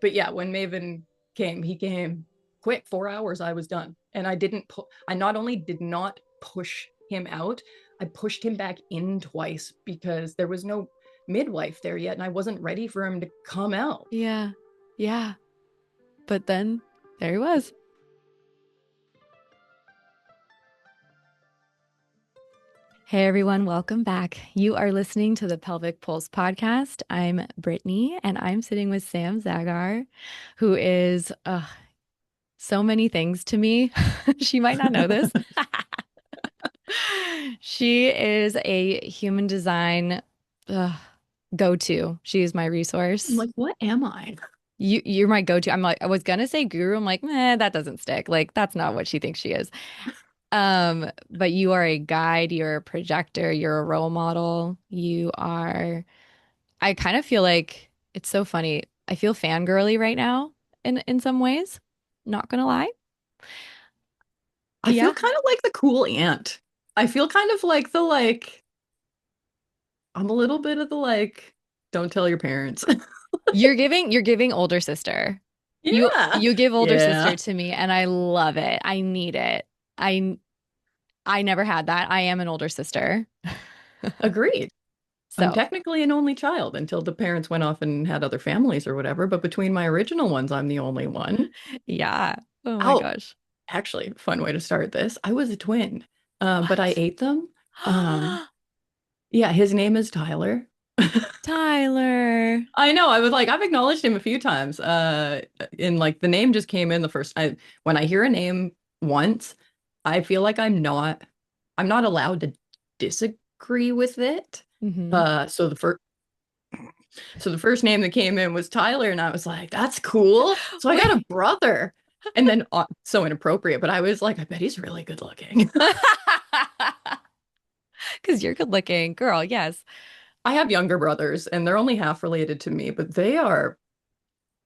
but yeah, when Maven came, he came quick. 4 hours, I was done. And I not only did not push him out, I pushed him back in twice because there was no midwife there yet, and I wasn't ready for him to come out. Yeah. Yeah. But then there he was. Hey everyone, welcome back. You are listening to the Pelvic Pulse podcast. I'm Brittany and I'm sitting with Sam Zagar, who is so many things to me. She might not know this. She is a human design go-to. She is my I'm resource. like, what am I? You're my go-to. I'm like, I was gonna say guru. I'm like, that doesn't stick. Like, that's not what she thinks she is. But you are a guide, you're a projector, you're a role model. I kind of feel like it's so funny. I feel fangirly right now in some ways. Not gonna lie. I Yeah. feel kind of like the cool aunt. I feel kind of like I'm a little bit of the don't tell your parents. You're giving older sister. You Yeah. you give older sister Yeah. to me and I love it. I need it. I never had that. I am an older sister. Agreed. I'm So, technically an only child until the parents went off and had other families or whatever, but between my original ones, I'm the only one. yeah. Oh my Oh, gosh. actually, fun way to start this. I was a twin, but I What? ate them. Yeah, his name is Tyler. Tyler. I know. I was like, I've acknowledged him a few times. And like the name just came in the first. When I hear a name once, I feel like I'm not allowed to disagree with it. Hmm. Uh, so the first, so the first name that came in was Tyler, and I was like, that's cool. So I got a Wait. brother, and then so inappropriate, but I was like, I bet he's really good looking. Because you're good looking, girl. Yes. I have younger brothers, and they're only half related to me, but they are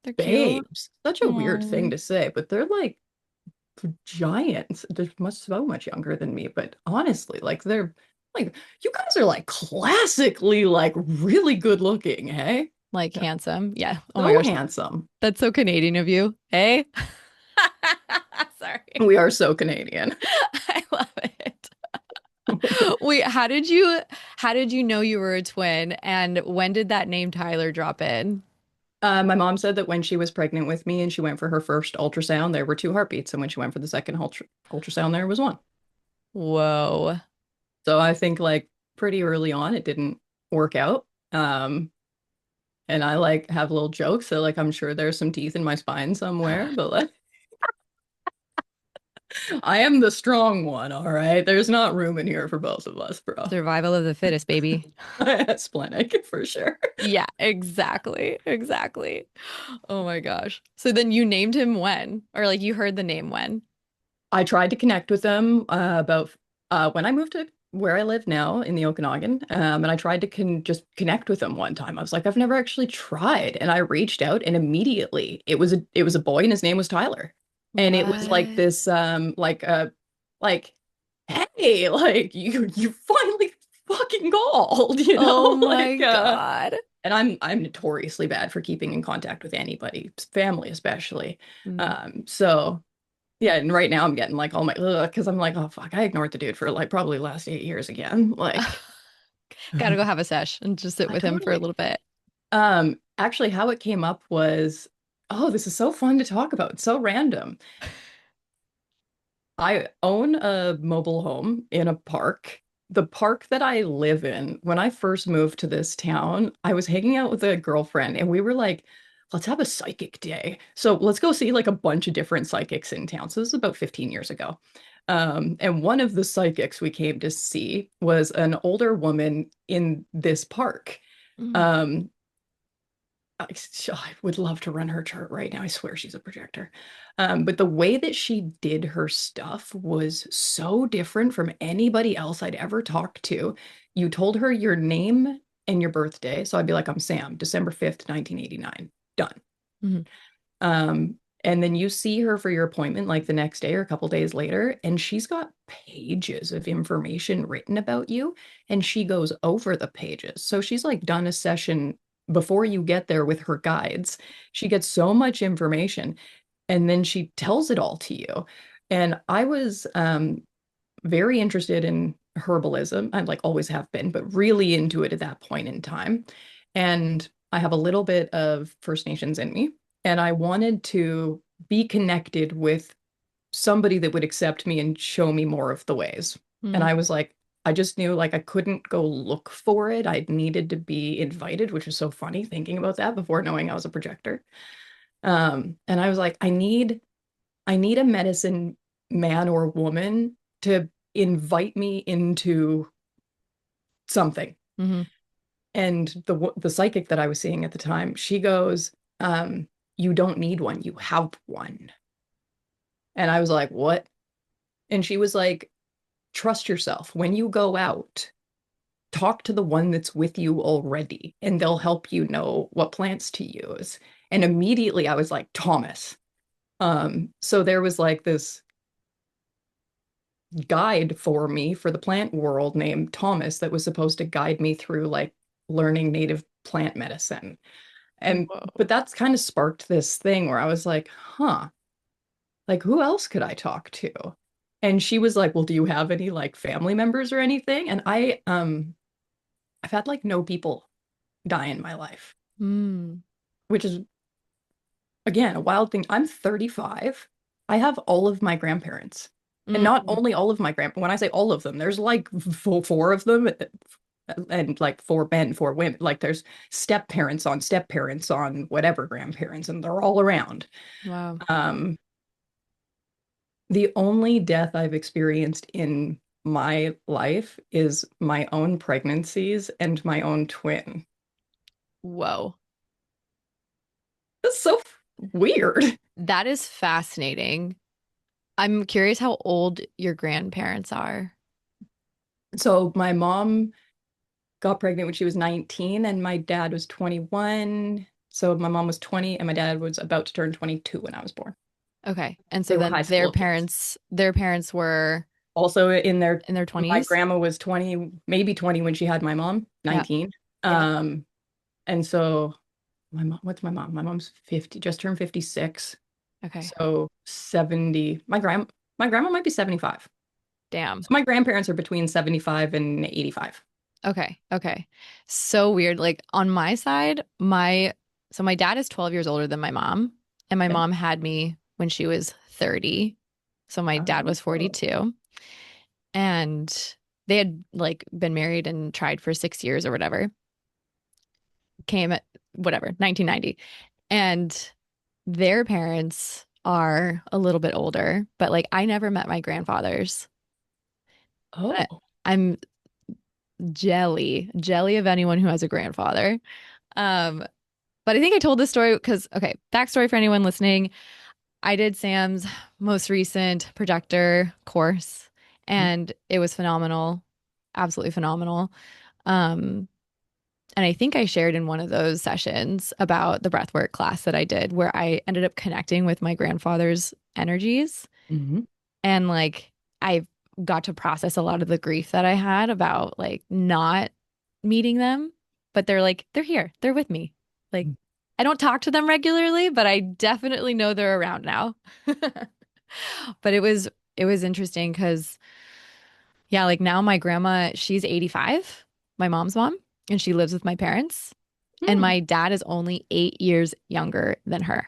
They're cute. babes. Such a weird thing Oh, to say, but they're like giants. They're so much younger than me, but honestly, like they're like you guys are like classically like really good looking, hey? like Yeah, handsome. Yeah. Oh my so gosh. handsome. That's so Canadian of you. Hey. Sorry. We are so Canadian. I love it. Wait, how did you know you were a twin and when did that name Tyler drop in? My mom said that when she was pregnant with me and she went for her first ultrasound, there were two heartbeats, and when she went for the second ultrasound, there was one. Whoa. So I think like pretty early on, it didn't work out. And I like have little jokes, so like I'm sure there's some teeth in my spine somewhere, but like I am the strong one, all right? There's not room in here for both of us, bro. Survival of the fittest, baby. Splenic for sure. Yeah, exactly. Exactly. Oh my gosh. So then you named him when? Or like you heard the name when? I tried to connect with them about when I moved to where I live now in the Okanagan, and I tried to just connect with them one time. I was like, I've never actually tried, and I reached out, and immediately it was a boy, and his name was Tyler, and it was like What? this like hey, like you finally fucking called, you Oh know, my God. and I'm notoriously bad for keeping in contact with anybody, family especially. Mm. So. Yeah, and right now I'm getting like all my because I'm like, oh fuck, I ignored the dude for like probably last 8 years again. Like, Gotta go have a sesh and just sit I with him for a totally. little bit. Actually, how it came up was, oh, this is so fun to talk about. It's so random. I own a mobile home in a park. The park that I live in, when I first moved to this town, I was hanging out with a girlfriend and we were like, let's have a psychic day. So let's go see like a bunch of different psychics in town. So this is about 15 years ago. And one of the psychics we came to see was an older woman in this park. Mm. Um, I would love to run her chart right now. I swear she's a projector. But the way that she did her stuff was so different from anybody else I'd ever talked to. You told her your name and your birthday. So I'd be like, I'm Sam, December 5th, 1989. Done. Mhm. And then you see her for your appointment like the next day or a couple days later, and she's got pages of information written about you, and she goes over the pages. So she's like done a session before you get there with her guides, she gets so much information and then she tells it all to you. And I was very interested in herbalism. I like always have been, but really into it at that point in time. And I have a little bit of First Nations in me, and I wanted to be connected with somebody that would accept me and show me more of the ways. And Mm, I was like, I just knew like I couldn't go look for it. I needed to be invited, which was so funny thinking about that before knowing I was a projector. And I was like, I need a medicine man or woman to invite me into something. hmm And the psychic that I was seeing at the time, she goes, you don't need one, you have one. And I was like, what? And she was like, trust yourself. When you go out, talk to the one that's with you already, and they'll help you know what plants to use. And immediately I was like, Thomas. So there was like this guide for me for the plant world named Thomas that was supposed to guide me through like learning native plant medicine. And Whoa. but that's kind of sparked this thing where I was like, huh, like who else could I talk to? And she was like, well, do you have any like family members or anything? And I've had like no people die in my life, Mm, which is again a wild thing. I'm 35. I have all of my grandparents. And not mm, only all of my grand, when I say all of them, there's like four of them and like four men, four women. Like there's step parents on whatever grandparents, and they're all around. wow. Um, the only death I've experienced in my life is my own pregnancies and my own twin. Whoa. That's so weird. That is fascinating. I'm curious how old your grandparents are. So my mom got pregnant when she was 19 and my dad was 21. So my mom was 20 and my dad was about to turn 22 when I was born. Okay. And so They were then high school kids. their parents were Also in their in their my 20s. grandma was 20, maybe 20 when she had my mom, Yeah. 19. Yeah. Um and so my mom, what's my mom? My mom's 50, just turned 56. Okay. So 70. My grandma might be 75. Damn. So my grandparents are between 75 and 85. Okay. Okay. So weird. Like on my side, my dad is 12 years older than my mom, and my Okay. mom had me when she was 30. So my dad was Oh. 42, and they had like been married and tried for 6 years or whatever. Came at whatever, 1990. And their parents are a little bit older, but like I never met my grandfathers. I, Oh. I'm jelly of anyone who has a grandfather. Um, but I think I told this story because, okay, backstory for anyone listening. I did Sam's most recent projector course and it was phenomenal, absolutely phenomenal. Um, and I think I shared in one of those sessions about the breathwork class that I did where I ended up connecting with my grandfather's energies Mhm. and like I got to process a lot of the grief that I had about like not meeting them, but they're here. They're with me. Like I don't talk to them regularly, but I definitely know they're around now. But it was interesting because yeah, like now my grandma, she's 85, my mom's mom, and she lives with my parents. And Hmm. my dad is only 8 years younger than her.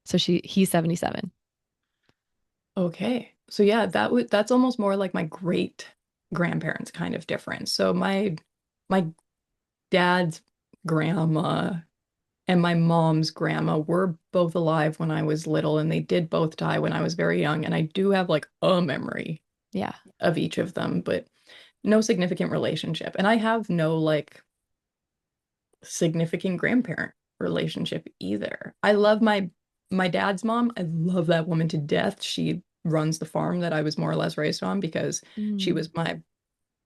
So he's 77. Okay. So yeah, that's almost more like my great grandparents kind of difference. So my dad's grandma and my mom's grandma were both alive when I was little, and they did both die when I was very young. And I do have like a memory Yeah. of each of them, but no significant relationship. And I have no like significant grandparent relationship either. I love my dad's mom. I love that woman to death. She runs the farm that I was more or less raised on because she Mm-hmm. was my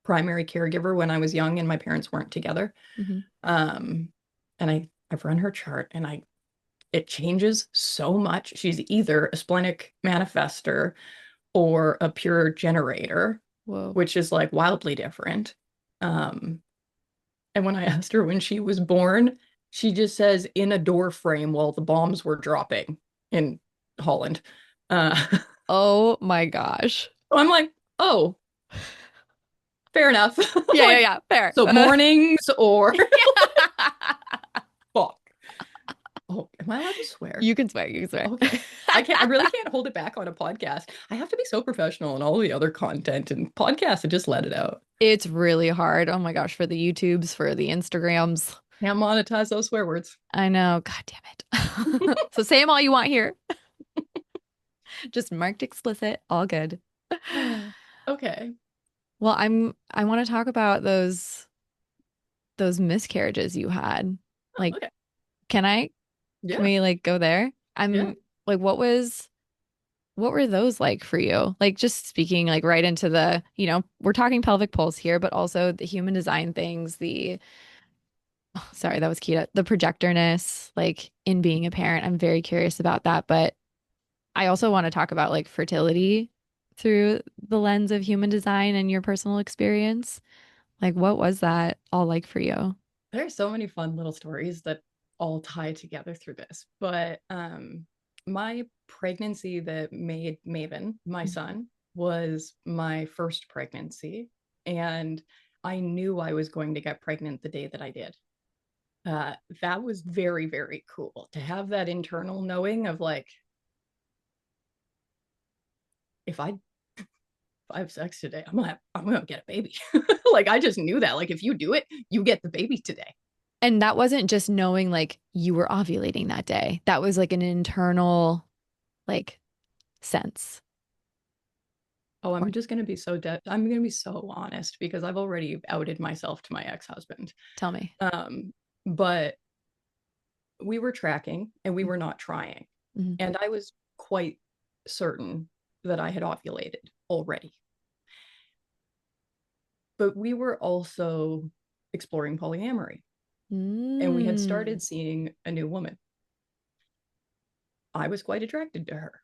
primary caregiver when I was young and my parents weren't together. Um, and I've run her chart and it changes so much. She's either a splenic manifester or a pure generator, Whoa. which is like wildly different. Um, and when I asked her when she was born, She just says in a door frame while the bombs were dropping in Holland. So Oh my gosh. I'm like, oh, fair enough. Yeah, yeah, Like, yeah. Fair. so mornings or Yeah. fuck. Oh, am I allowed to swear? You can swear. You can swear. Okay. I can't, I really can't hold it back on a podcast. I have to be so professional in all the other content and podcasts and just let it out. It's really hard. Oh my gosh, for the YouTubes, for the Instagrams. Can't monetize those swear words. I know. God damn it. So say them all you want here. Just marked explicit. All good. Okay. Well, I want to talk about those miscarriages you had. Oh, Like, okay. can I can Yeah. we like go there? Yeah. I'm like what were those like for you? Like just speaking like right into the, we're talking pelvic pulse here, but also the human design things, the oh, sorry, that was key. The projectorness, like in being a parent. I'm very curious about that, but I also want to talk about like fertility through the lens of human design and your personal experience. Like what was that all like for you? There's so many fun little stories that all tie together through this. But my pregnancy that made Maven, my son, was my first pregnancy. And I knew I was going to get pregnant the day that I did. That was very, very cool to have that internal knowing of like, if I have sex today, I'm gonna get a baby. Like I just knew that. Like if you do it, you get the baby today. And that wasn't just knowing like you were ovulating that day. That was like an internal like sense. Oh, Or I'm just gonna be so I'm gonna be so honest because I've already outed myself to my ex-husband. tell me. Um, but we were tracking and we were not trying. Mhm. And I was quite certain that I had ovulated already. But we were also exploring polyamory and we had Mm. started seeing a new woman. I was quite attracted to her.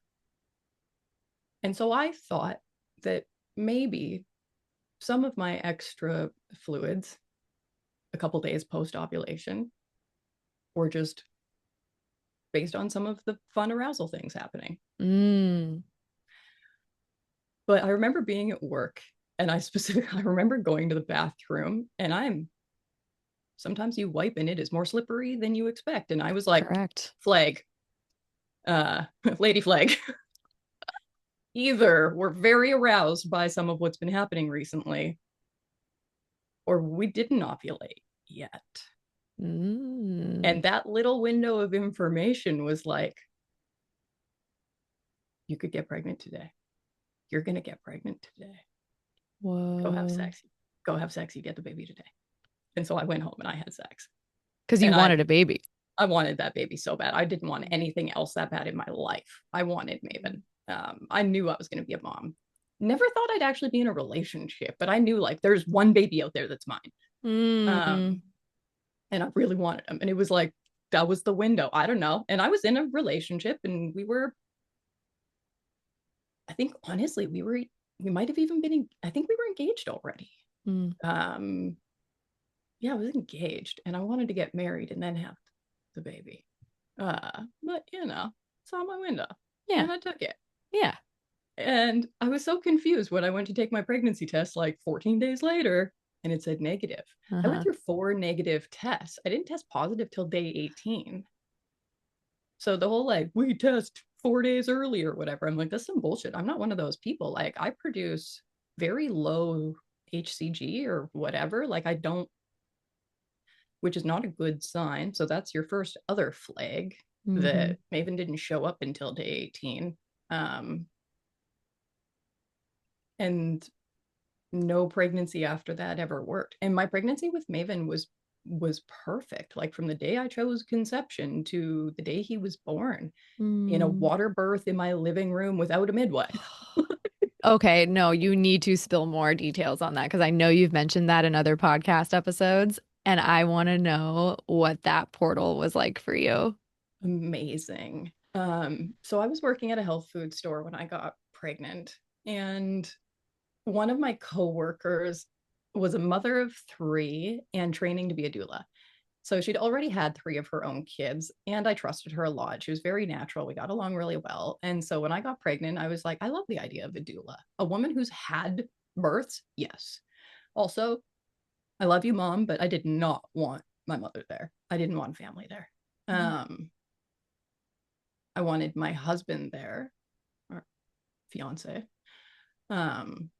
And so I thought that maybe some of my extra fluids a couple days post ovulation were just based on some of the fun arousal things happening. Mm. But I remember being at work and I remember going to the bathroom and I'm sometimes you wipe and it is more slippery than you expect. And I was like, Correct. flag, lady flag. Either we're very aroused by some of what's been happening recently, or we didn't ovulate yet. Mm. And that little window of information was like, you could get pregnant today. You're going to get pregnant today. Go have Whoa. sex. Go have sex. You get the baby today. And so I went home and I had sex. Because you And wanted a baby. I wanted that baby so bad. I didn't want anything else that bad in my life. I wanted Maven. I knew I was going to be a mom. Never thought I'd actually be in a relationship, but I knew like there's one baby out there that's mine. Mm. Um, and I really wanted him. And it was like, that was the window. I don't know. And I was in a relationship and I think honestly, we might have even been, I think we were engaged already. Mm. Um, yeah, I was engaged and I wanted to get married and then have the baby. But saw my window Yeah. and I took it. Yeah. And I was so confused when I went to take my pregnancy test like 14 days later and it said negative. I went Uh-huh. through 4 negative tests. I didn't test positive till day 18. So the whole like, we test 4 days early or whatever, I'm like, that's some bullshit. I'm not one of those people. Like, I produce very low HCG or whatever. Like, I don't, which is not a good sign. So that's your first other flag Mm-hmm. that Maven didn't show up until day 18. Um, and no pregnancy after that ever worked. And my pregnancy with Maven was perfect. Like from the day I chose conception to the day he was born in a Mm. water birth in my living room without a midwife. Okay, no, you need to spill more details on that because I know you've mentioned that in other podcast episodes, and I want to know what that portal was like for you. Amazing. So I was working at a health food store when I got pregnant, and one of my coworkers was a mother of three and training to be a doula. So she'd already had 3 of her own kids, and I trusted her a lot. She was very natural. We got along really well. And so when I got pregnant, I was like, I love the idea of a doula. A woman who's had births, yes. Also, I love you, mom, but I did not want my mother there. I didn't want family there. Mhm. I wanted my husband there, or fiance. Um,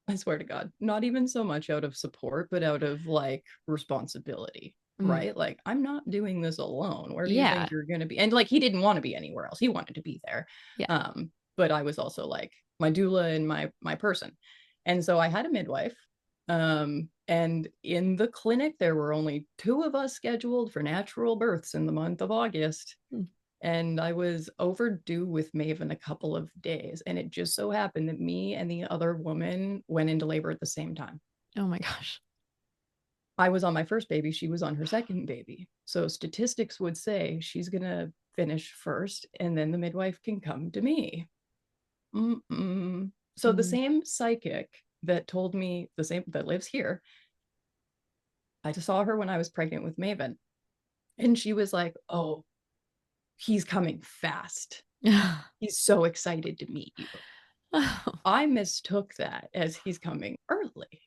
I swear to God, not even so much out of support, but out of like responsibility, Mm. right? Like, I'm not doing this alone. Where do you Yeah. think you're going to be? And like, he didn't want to be anywhere else. He wanted to be there. Yeah. But I was also like my doula and my person. And so I had a midwife. And in the clinic, there were only 2 of us scheduled for natural births in the month of August. Mm. And I was overdue with Maven a couple of days. And it just so happened that me and the other woman went into labor at the same time. Oh my gosh. I was on my first baby, she was on her second baby. So statistics would say she's going to finish first, and then the midwife can come to me. Mm-mm. So the Mm. same psychic that told me the same, that lives here, I just saw her when I was pregnant with Maven. And she was like, oh, he's coming fast. He's so excited to meet you. Oh. I mistook that as he's coming early.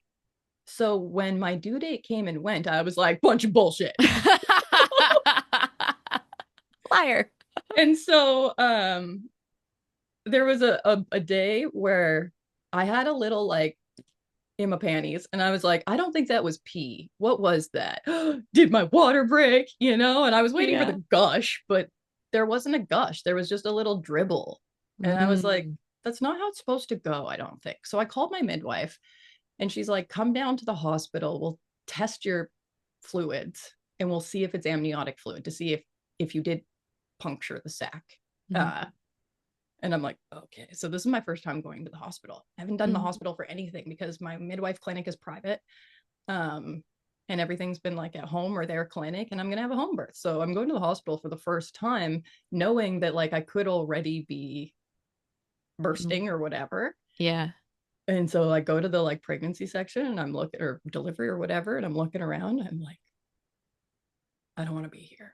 So when my due date came and went, I was like, bunch of bullshit. Liar. And so there was a day where I had a little like in my panties, and I was like, I don't think that was pee. What was that? Did my water break? And I was waiting for Yeah. the gush, but there wasn't a gush. There was just a little dribble. And I was like, Mm. that's not how it's supposed to go, I don't think. So I called my midwife, and she's like, come down to the hospital. We'll test your fluids, and we'll see if it's amniotic fluid to see if you did puncture the sac. Mhm. Uh, and I'm like, okay. So this is my first time going to the hospital. I haven't done the Mhm. hospital for anything because my midwife clinic is private. Um, and everything's been like at home or their clinic, and I'm gonna have a home birth. So I'm going to the hospital for the first time, knowing that like I could already be Mhm. bursting or whatever. Yeah. And so I go to the like pregnancy section, and I'm looking, or delivery or whatever, and I'm looking around. I'm like, I don't want to be here.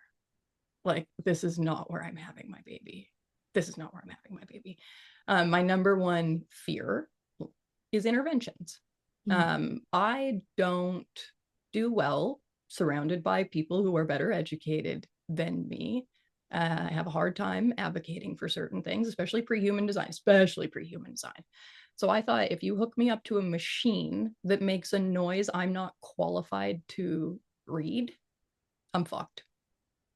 Like, this is not where I'm having my baby. This is not where I'm having my baby. My number one fear is interventions. Mm. I don't do well surrounded by people who are better educated than me. I have a hard time advocating for certain things, especially pre-human design. So I thought, if you hook me up to a machine that makes a noise I'm not qualified to read, I'm fucked,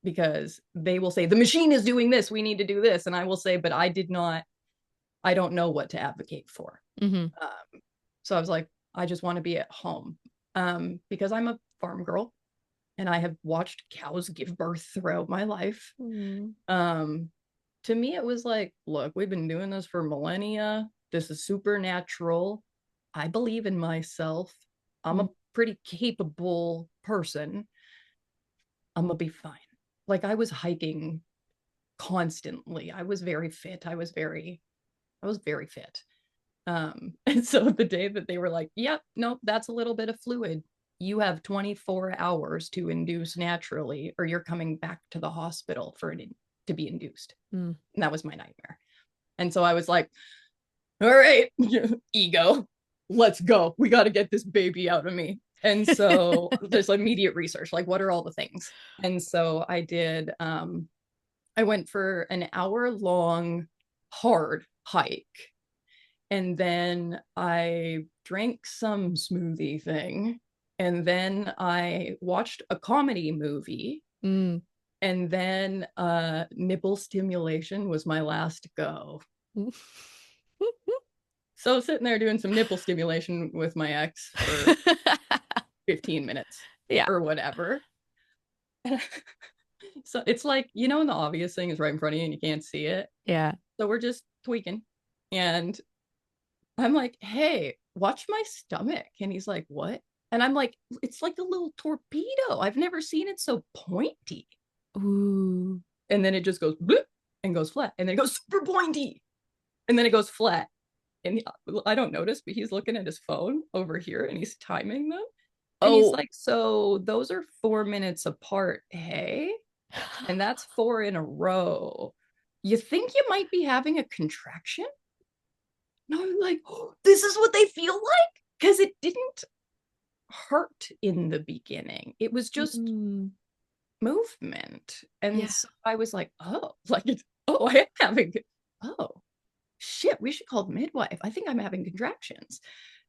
because they will say the machine is doing this, we need to do this, and I will say, but I don't know what to advocate for. Mhm. So I was like, I just want to be at home, because I'm a farm girl and I have watched cows give birth throughout my life. Mm. um to me it was like, look, we've been doing this for millennia. This is supernatural. I believe in myself. I'm Mm. a pretty capable person. I'm gonna be fine. Like, I was hiking constantly. I was very fit. I was very fit. And so the day that they were like, yep, nope, that's a little bit of fluid. You have 24 hours to induce naturally, or you're coming back to the hospital for it to be induced. Mm. And that was my nightmare. And so I was like, all right, ego, let's go. We got to get this baby out of me. And so there's immediate research, like, what are all the things? And so I went for an hour long hard hike, and then I drank some smoothie thing, and then I watched a comedy movie, Mm. and then nipple stimulation was my last go. So sitting there doing some nipple stimulation with my ex for 15 minutes Yeah. or whatever. So it's like, when the obvious thing is right in front of you and you can't see it. Yeah. So we're just tweaking. And I'm like, hey, watch my stomach. And he's like, what? And I'm like, it's like a little torpedo. I've never seen it so pointy. Ooh. And then it just goes bloop and goes flat. And then it goes super pointy. And then it goes flat. And I don't notice, but he's looking at his phone over here and he's timing them. And he's Oh. like, so those are 4 minutes apart, hey? And that's four in a row. You think you might be having a contraction? No, I'm like, oh, this is what they feel like? Because it didn't hurt in the beginning. It was just Mm, movement. And yeah. so I was like, oh, like, oh, I am having, oh, shit, we should call the midwife. I think I'm having contractions.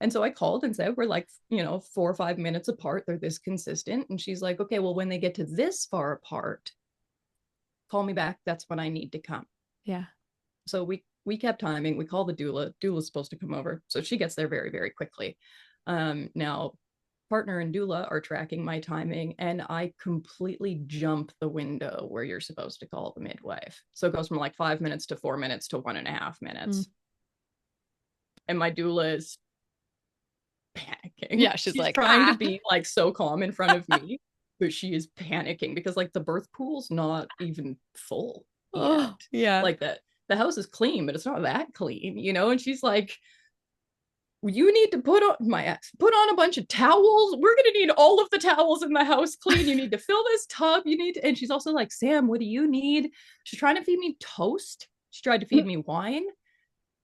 And so I called and said, we're like, 4 or 5 minutes apart. They're this consistent. And she's like, okay, well, when they get to this far apart, call me back. That's when I need to come. Yeah. So we kept timing. We called the doula. Doula's supposed to come over. So she gets there very, very quickly. Now partner and doula are tracking my timing, and I completely jump the window where you're supposed to call the midwife. So it goes from like 5 minutes to 4 minutes to 1.5 minutes. Mm. And my doula is panicking. Yeah, she's She's like, trying to ah. be like so calm in front of me, but she is panicking because like the birth pool's not even full yet. Oh, yeah. Like that the house is clean, but it's not that clean, And she's like, you need to put on a bunch of towels. We're gonna need all of the towels in the house clean. You need to fill this tub. And she's also like, Sam, what do you need? She's trying to feed me toast. She tried to feed me wine.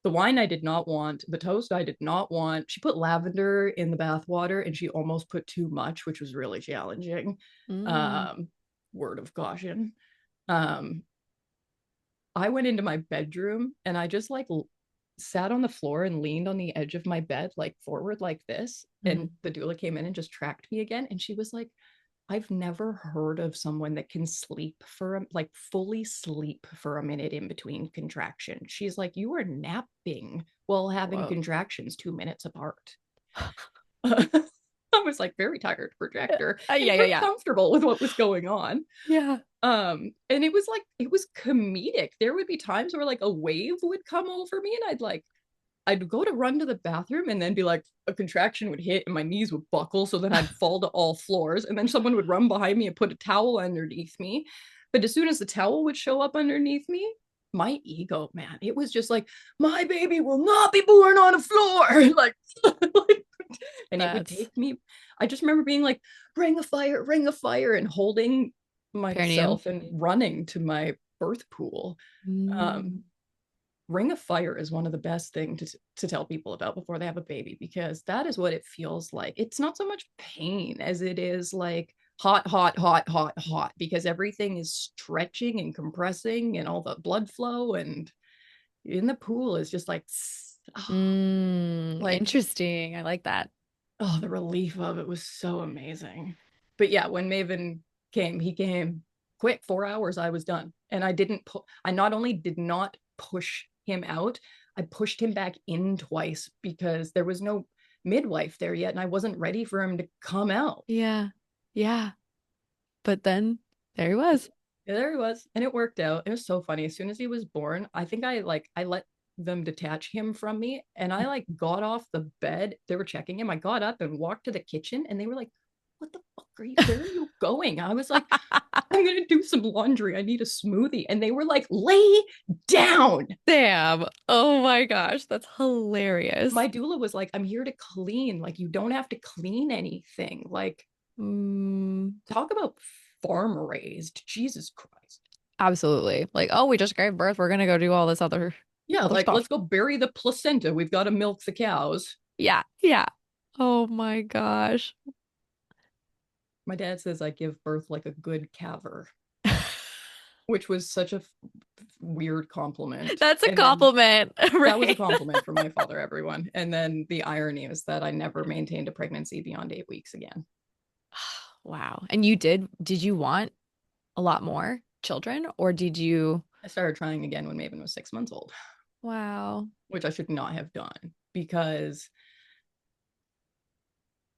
The wine I did not want. The toast I did not want. She put lavender in the bath water, and she almost put too much, which was really challenging. Mm. Um, Word of caution. Um, I went into my bedroom and I just like sat on the floor and leaned on the edge of my bed, like forward like this. Mm-hmm. And the doula came in and just tracked me again. And she was like, I've never heard of someone that can sleep like fully sleep for a minute in between contractions. She's like, you are napping while having Whoa. contractions 2 minutes apart. I was like very tired, projector, and Yeah, yeah, pretty yeah. comfortable with what was going on. Yeah. And it was comedic. There would be times where like a wave would come over me, and I'd go to run to the bathroom, and then be like, a contraction would hit and my knees would buckle, so then I'd fall to all floors, and then someone would run behind me and put a towel underneath me. But as soon as the towel would show up underneath me, my ego, man, it was just like, my baby will not be born on a floor. Like, and it would That's take me. I just remember being like, ring a fire, and holding perineum. myself and running to my birth pool. Mm. um Ring of fire is one of the best things to tell people about before they have a baby, because that is what it feels like. It's not so much pain as it is like hot, hot, hot, hot, hot, because everything is stretching and compressing, and all the blood flow, and in the pool is just like, oh, Mm. like, Interesting. I like that. oh, the relief of it was so amazing. But yeah, when Maven came, he came quick. 4 hours, I was done. And I not only did not push him out, I pushed him back in twice, because there was no midwife there yet, and I wasn't ready for him to come out. Yeah. Yeah. But then there he was. Yeah, there he was, and it worked out. It was so funny. As soon as he was born, I think I let them detach him from me, and I like got off the bed. They were checking him. I got up and walked to the kitchen, and they were like, what the fuck are you, where are you going? I was like, I'm gonna do some laundry. I need a smoothie. And they were like, lay down. Damn. Oh my gosh, that's hilarious. My doula was like, I'm here to clean. Like, you don't have to clean anything. Like, Mm, talk about farm raised. Jesus Christ. absolutely. Like, oh, we just gave birth. We're gonna go do all this Yeah, other like, stuff. let's go bury the placenta. We've got to milk the cows. Yeah, yeah. Oh my gosh. My dad says I give birth like a good caver, which was such a weird compliment. That's a And then compliment, that was a right? compliment for my father, everyone. And then the irony is that I never maintained a pregnancy beyond 8 weeks again. Wow. And did you want a lot more children or did you? I started trying again when Maven was 6 months old, Wow. which I should not have done, because,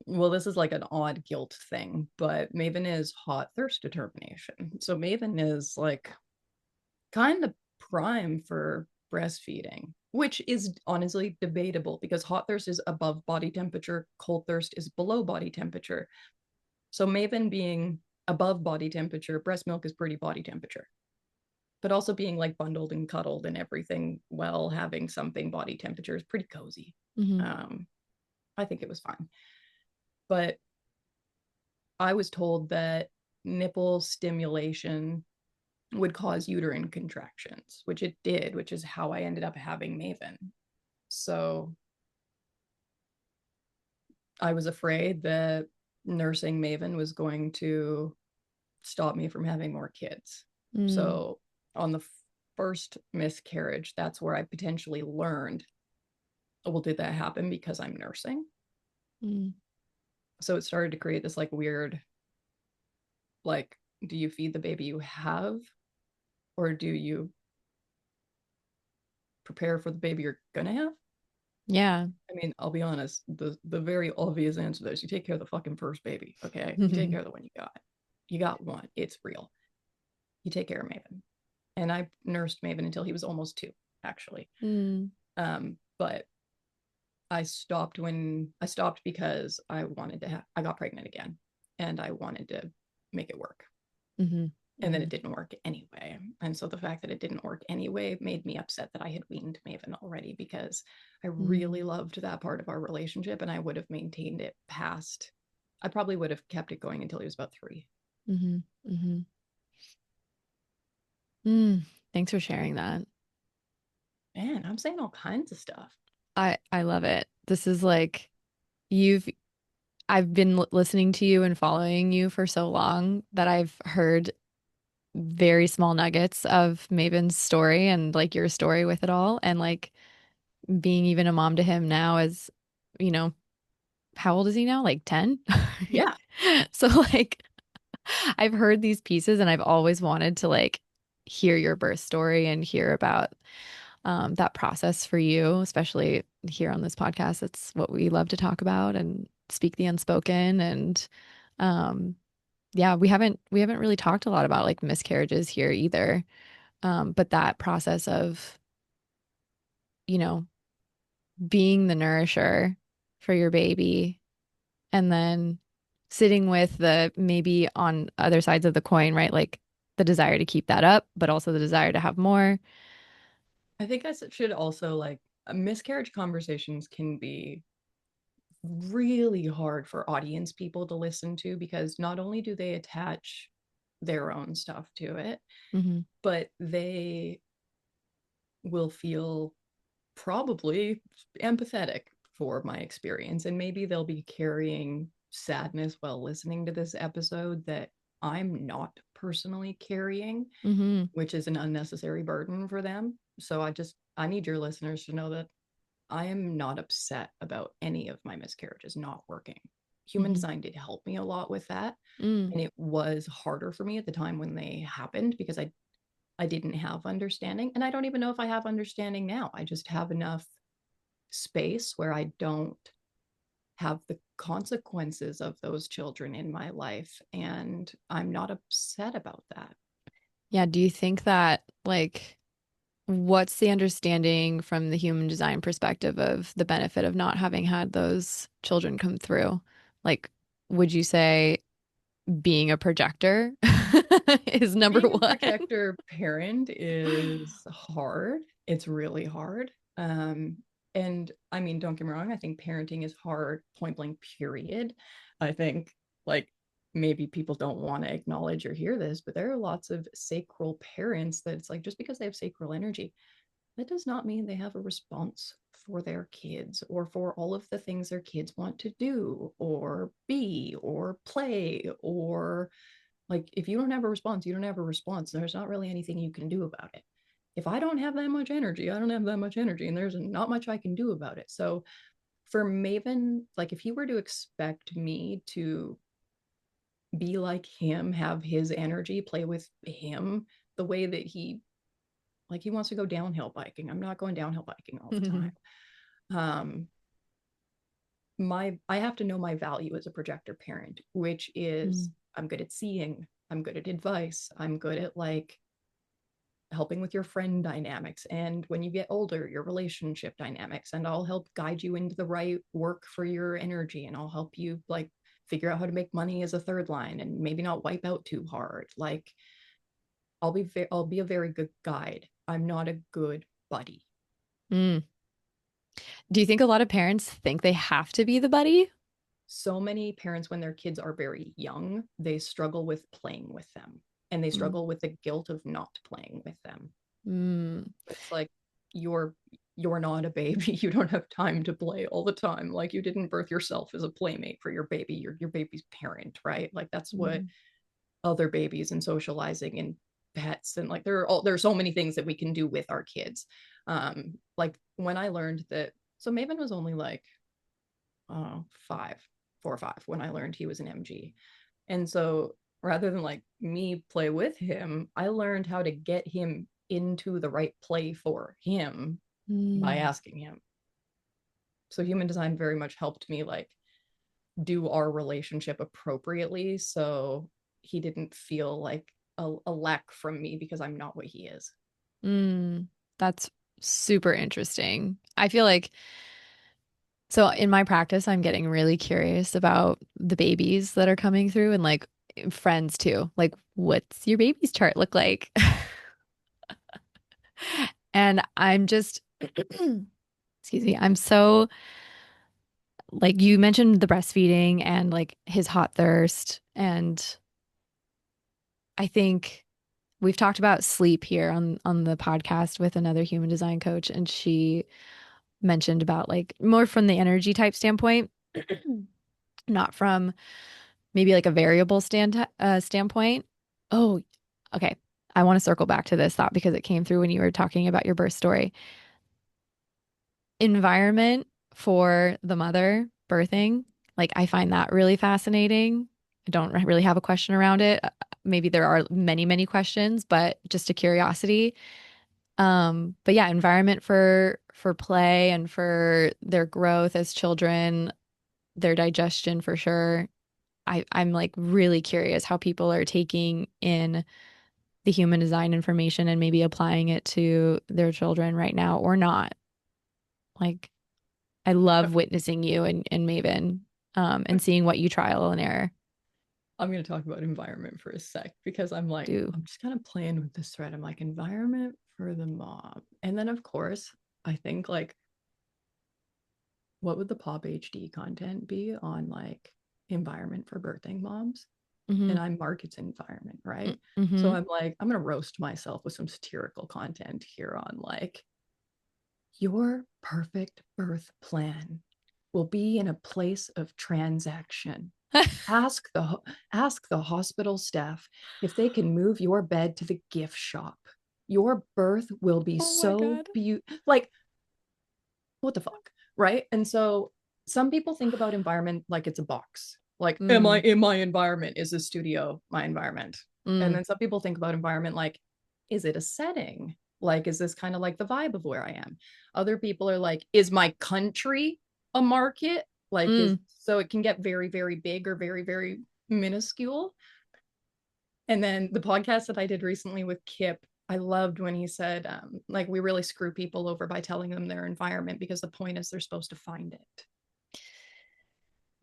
well, this is like an odd guilt thing, but Maven is hot thirst determination. So Maven is like kind of prime for breastfeeding, which is honestly debatable, because hot thirst is above body temperature, cold thirst is below body temperature. So Maven being above body temperature, breast milk is pretty body temperature. But also being like bundled and cuddled and everything while having something body temperature is pretty cozy. Hmm. Um, I think it was fine. But I was told that nipple stimulation would cause uterine contractions, which it did, which is how I ended up having Maven. So I was afraid that nursing Maven was going to stop me from having more kids. Mm, So on the first miscarriage, that's where I potentially learned, oh, well, did that happen because I'm nursing? mm. So it started to create this like weird, like, do you feed the baby you have, or do you prepare for the baby you're gonna have? Yeah. I mean, I'll be honest, the very obvious answer to this, you take care of the fucking first baby, okay? You take care of the one you got. You got one, it's real. You take care of Maven. And I nursed Maven until he was almost 2, actually. Mm, But I stopped because I wanted to I got pregnant again and I wanted to make it work. mhm, And then it mhm, didn't work anyway. And so the fact that it didn't work anyway made me upset that I had weaned Maven already, because I mm, really loved that part of our relationship and I would have maintained it past, I probably would have kept it going until he was about 3. mhm, mhm. Mm. Thanks for sharing that. Man, I'm saying all kinds of stuff. I love it. This is like you've I've been listening to you and following you for so long that I've heard very small nuggets of Maven's story and like your story with it all, and like being even a mom to him now as, you know, how old is he now? Like 10? Yeah. So like I've heard these pieces and I've always wanted to like hear your birth story and hear about that process for you, especially here on this podcast. It's what we love to talk about and speak the unspoken. And um, yeah, we haven't really talked a lot about like miscarriages here either. But that process of, you know, being the nourisher for your baby and then sitting with the maybe on other sides of the coin, right? Like the desire to keep that up, but also the desire to have more. I think I should also like, miscarriage conversations can be really hard for audience people to listen to, because not only do they attach their own stuff to it, Hmm. but they will feel probably empathetic for my experience. And maybe they'll be carrying sadness while listening to this episode that I'm not personally carrying, Hmm. which is an unnecessary burden for them. So I need your listeners to know that I am not upset about any of my miscarriages not working. Human Hmm. design did help me a lot with that. Mm. And it was harder for me at the time when they happened, because I didn't have understanding. And I don't even know if I have understanding now. I just have enough space where I don't have the consequences of those children in my life. And I'm not upset about that. Yeah, do you think that like what's the understanding from the human design perspective of the benefit of not having had those children come through? Like, would you say being a projector is number Being a one? projector parent is hard. It's really hard. And I mean, don't get me wrong, I think parenting is hard, point blank, period. I think like maybe people don't want to acknowledge or hear this, but there are lots of sacral parents that it's like, just because they have sacral energy, that does not mean they have a response for their kids or for all of the things their kids want to do or be or play, or like, if you don't have a response, you don't have a response. There's not really anything you can do about it. If I don't have that much energy, I don't have that much energy, and there's not much I can do about it. So for Maven, like if he were to expect me to be like him, have his energy, play with him the way that he wants to go downhill biking. I'm not going downhill biking all the time. Um, I have to know my value as a projector parent, which is Mm, I'm good at seeing, I'm good at advice, I'm good at like helping with your friend dynamics, and when you get older, your relationship dynamics, and I'll help guide you into the right work for your energy, and I'll help you like figure out how to make money as a third line and maybe not wipe out too hard. Like I'll be a very good guide. I'm not a good buddy. mm. Do you think a lot of parents think they have to be the buddy? so many parents, when their kids are very young, they struggle with playing with them and they Mm. struggle with the guilt of not playing with them. Mm. It's like you're you're not a baby. You don't have time to play all the time. Like you didn't birth yourself as a playmate for your baby. You're your baby's parent, right? Like that's what Mm. other babies and socializing and pets and like there's so many things that we can do with our kids. Like when I learned that, so Maven was only like 4 or 5 when I learned he was an MG. And so rather than like me play with him, I learned how to get him into the right play for him by Mm. asking him. So human design very much helped me like do our relationship appropriately so he didn't feel like a lack from me because I'm not what he is. Mm. That's super interesting. I feel like, so in my practice, I'm getting really curious about the babies that are coming through and like friends too. Like, what's your baby's chart look like? And I'm just, excuse me, I'm so like you mentioned the breastfeeding and like his hot thirst. And I think we've talked about sleep here on the podcast with another human design coach, and she mentioned about like more from the energy type standpoint, not from maybe like a variable standpoint. Oh, okay. I want to circle back to this thought because it came through when you were talking about your birth story. Environment for the mother birthing, like I find that really fascinating. I don't really have a question around it. Maybe there are many, many questions, but just a curiosity. But yeah, environment for play and for their growth as children, their digestion for sure. I'm like really curious how people are taking in the human design information and maybe applying it to their children right now or not. Like I love witnessing you and Maven, and seeing what you trial and error I'm going to talk about environment for a sec because I'm like, do. I'm just kind of playing with this thread. I'm like, environment for the mom. And then, of course, I think like, what would the pop HD content be on like environment for birthing moms? Mm-hmm. And I mark its environment, right? So Mm-hmm. I'm like, I'm going to roast myself with some satirical content here on like, your perfect birth plan will be in a place of transaction. Ask the ask the hospital staff if they can move your bed to the gift shop. Your birth will be Oh my so God. beautiful. Like what the fuck, right? And so some people think about environment like it's a box. Like, am I Mm, in my environment? Is the studio my environment? And mm, then some people think about environment like, is it a setting? Like, is this kind of like the vibe of where I am? Other people are like, is my country a market? Like, is mm. so it can get very, very big or very, very minuscule. And then the podcast that I did recently with Kip, I loved when he said, like, we really screw people over by telling them their environment because the point is they're supposed to find it.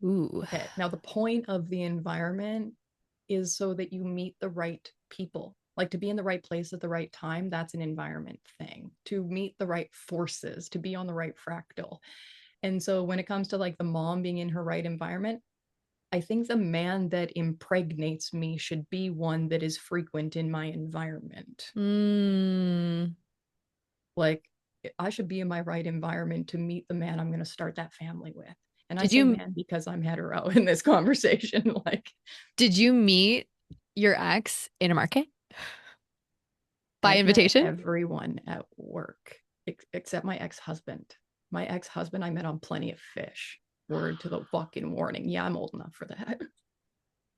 Ooh. Okay. Now, the point of the environment is so that you meet the right people. Like to be in the right place at the right time, that's an environment thing. To meet the right forces, to be on the right fractal. And so when it comes to like the mom being in her right environment, I think the man that impregnates me should be one that is frequent in my environment. Mm. Like I should be in my right environment to meet the man I'm going to start that family with. And I Did say you man because I'm hetero in this conversation. Like did you meet your ex in a market by I've met invitation? everyone at work except my ex-husband. My ex-husband I met on Plenty of Fish. Word to the fucking warning. Yeah, I'm old enough for that.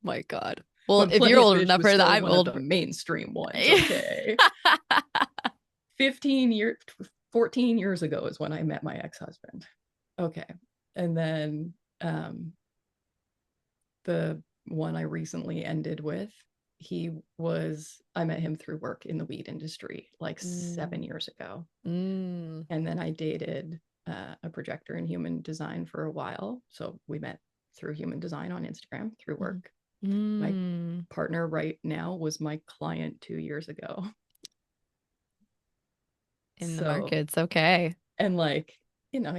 My God. Well, When if you're Plenty of old Fish enough was for that, still I'm one of old the for. mainstream ones, okay? 15 years 14 years ago is when I met my ex-husband. Okay. And then the one I recently ended with, I met him through work in the weed industry like Mm, 7 years ago. mm, And then I dated a projector in human design for a while. So we met through human design on Instagram through mm, work. My mm. partner right now was my client 2 years ago. In the So, markets. Okay. and like, you know,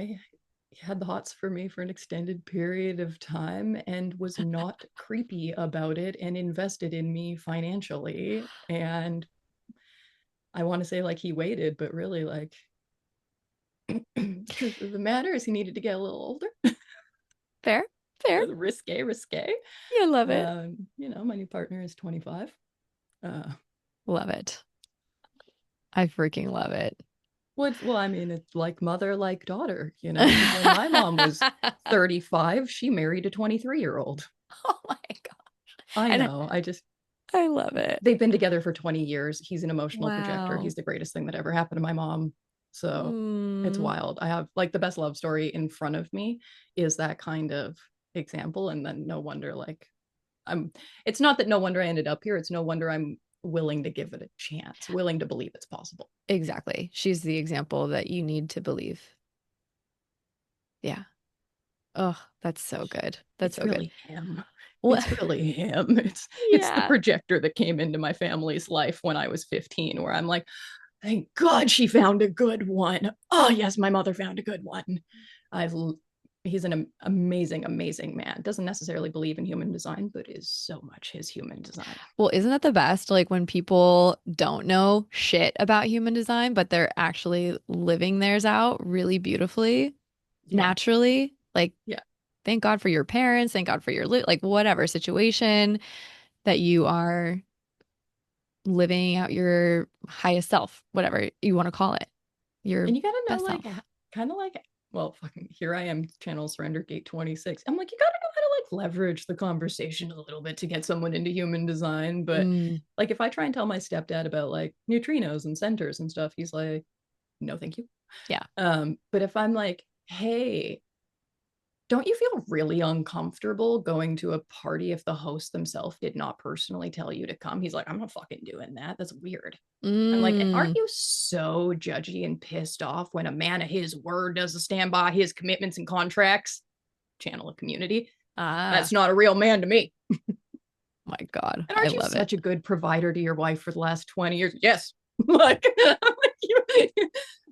he had the hots for me for an extended period of time and was not creepy about it and invested in me financially. And I want to say like he waited, but really like truth of the matter is he needed to get a little older. Fair, fair. Risque, risque. You love it. My new partner is 25. Uh, Love it. I freaking love it. well, I mean, it's like mother, like daughter, because when my mom was 35, she married a 23-year-old. Oh my God. I And know. I just, I love it. they've been together for 20 years. He's an emotional projector. Wow. He's the greatest thing that ever happened to my mom. So it's Mm, wild. I have like the best love story in front of me is that kind of example. And then no wonder, like, it's not that no wonder I ended up here. It's no wonder I'm willing to give it a chance, willing to believe it's possible. exactly. She's the example that you need to believe. Yeah. Oh, that's so good. That's It's so good. really him. What? It's really him. It's the Yeah. projector that came into my family's life when I was 15, where I'm like, thank God she found a good one. Oh yes, my mother found a good one. I've he's an amazing, amazing man. Doesn't necessarily believe in human design, but is so much his human design. Well, isn't that the best? Like when people don't know shit about human design, but they're actually living theirs out really beautifully, Yeah. naturally. Like, Yeah. thank God for your parents. Thank God for your, like, whatever situation that you are living out your highest self, whatever you want to call it, your And you gotta know, best like, self. kind of like, well, fucking, here I am, channel surrender gate 26. I'm like, you gotta know how to like leverage the conversation a little bit to get someone into human design. But Mm, like, if I try and tell my stepdad about like neutrinos and centers and stuff, he's like, no, thank you. yeah. But if I'm like, hey, don't you feel really uncomfortable going to a party if the host themselves did not personally tell you to come? He's like, I'm not fucking doing that. That's weird. I'm like, aren't Mm, you so judgy and pissed off when a man of his word doesn't stand by his commitments and contracts? Channel a community. ah, That's not a real man to me. my God. And I aren't you love it. such a good provider to your wife for the last 20 years? Yes. like,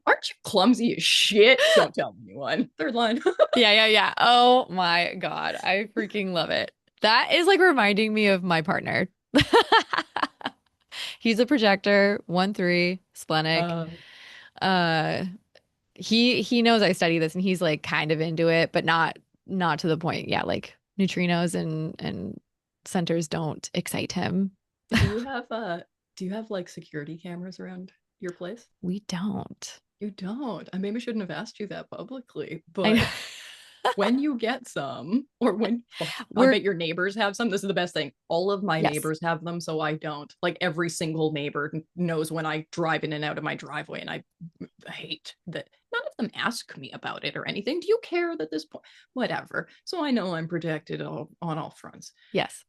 aren't you clumsy as shit? Don't tell anyone. Third line. Yeah, yeah, yeah. Oh my God. I freaking love it. That is like reminding me of my partner. He's a projector, 1-3, splenic. uh, Uh he knows I study this and he's like kind of into it, but not to the point. Yeah, like neutrinos and centers don't excite him. do you have like security cameras around your place? We don't. You don't. I maybe shouldn't have asked you that publicly, I know. but when you get some, or when I We're bet your neighbors have some. This is the best thing. All of my yes. neighbors have them, so I don't. Like every single neighbor knows when I drive in and out of my driveway, and I hate that none of them ask me about it or anything. Do you care that this point? Whatever. So I know I'm protected on all fronts. Yes.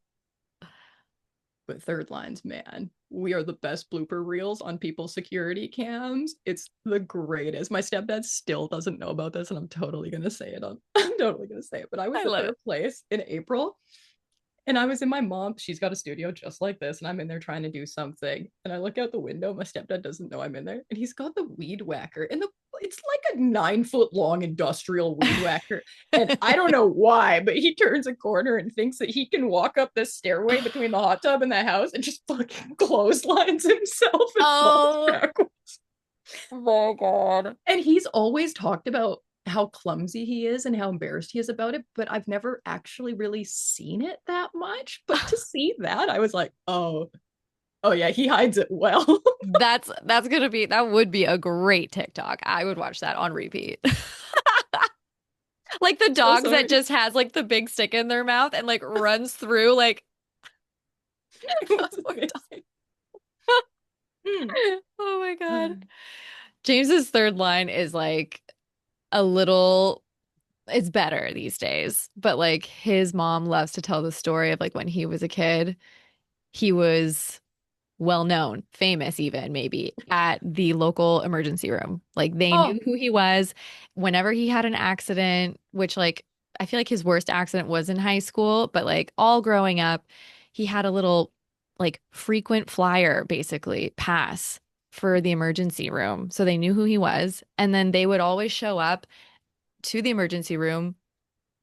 But third lines, man, we are the best blooper reels on people's security cams. It's the greatest. My stepdad still doesn't know about this, and I'm totally gonna say it on I'm totally gonna say it. But I was I at love their it. place in April and I was in my mom, she's got a studio just like this, and I'm in there trying to do something. And I look out the window, my stepdad doesn't know I'm in there, and he's got the weed whacker. And it's like a 9 foot long industrial weed whacker. And I don't know why, but he turns a corner and thinks that he can walk up this stairway between the hot tub and the house and just fucking clotheslines himself and falls Oh backwards. my God. And he's always talked about how clumsy he is and how embarrassed he is about it, but I've never actually really seen it that much. But to see that, I was like, oh yeah, he hides it well. That's gonna be that would be a great TikTok. I would watch that on repeat. Like the So dogs that sorry. just has like the big stick in their mouth and like runs through like It was amazing. oh my God. James's third line is like a little it's better these days, but like his mom loves to tell the story of like when he was a kid, he was well known, famous even maybe at the local emergency room. Like they Oh, knew who he was whenever he had an accident, which like I feel like his worst accident was in high school, but like all growing up, he had a little like frequent flyer basically pass for the emergency room. So they knew who he was. And then they would always show up to the emergency room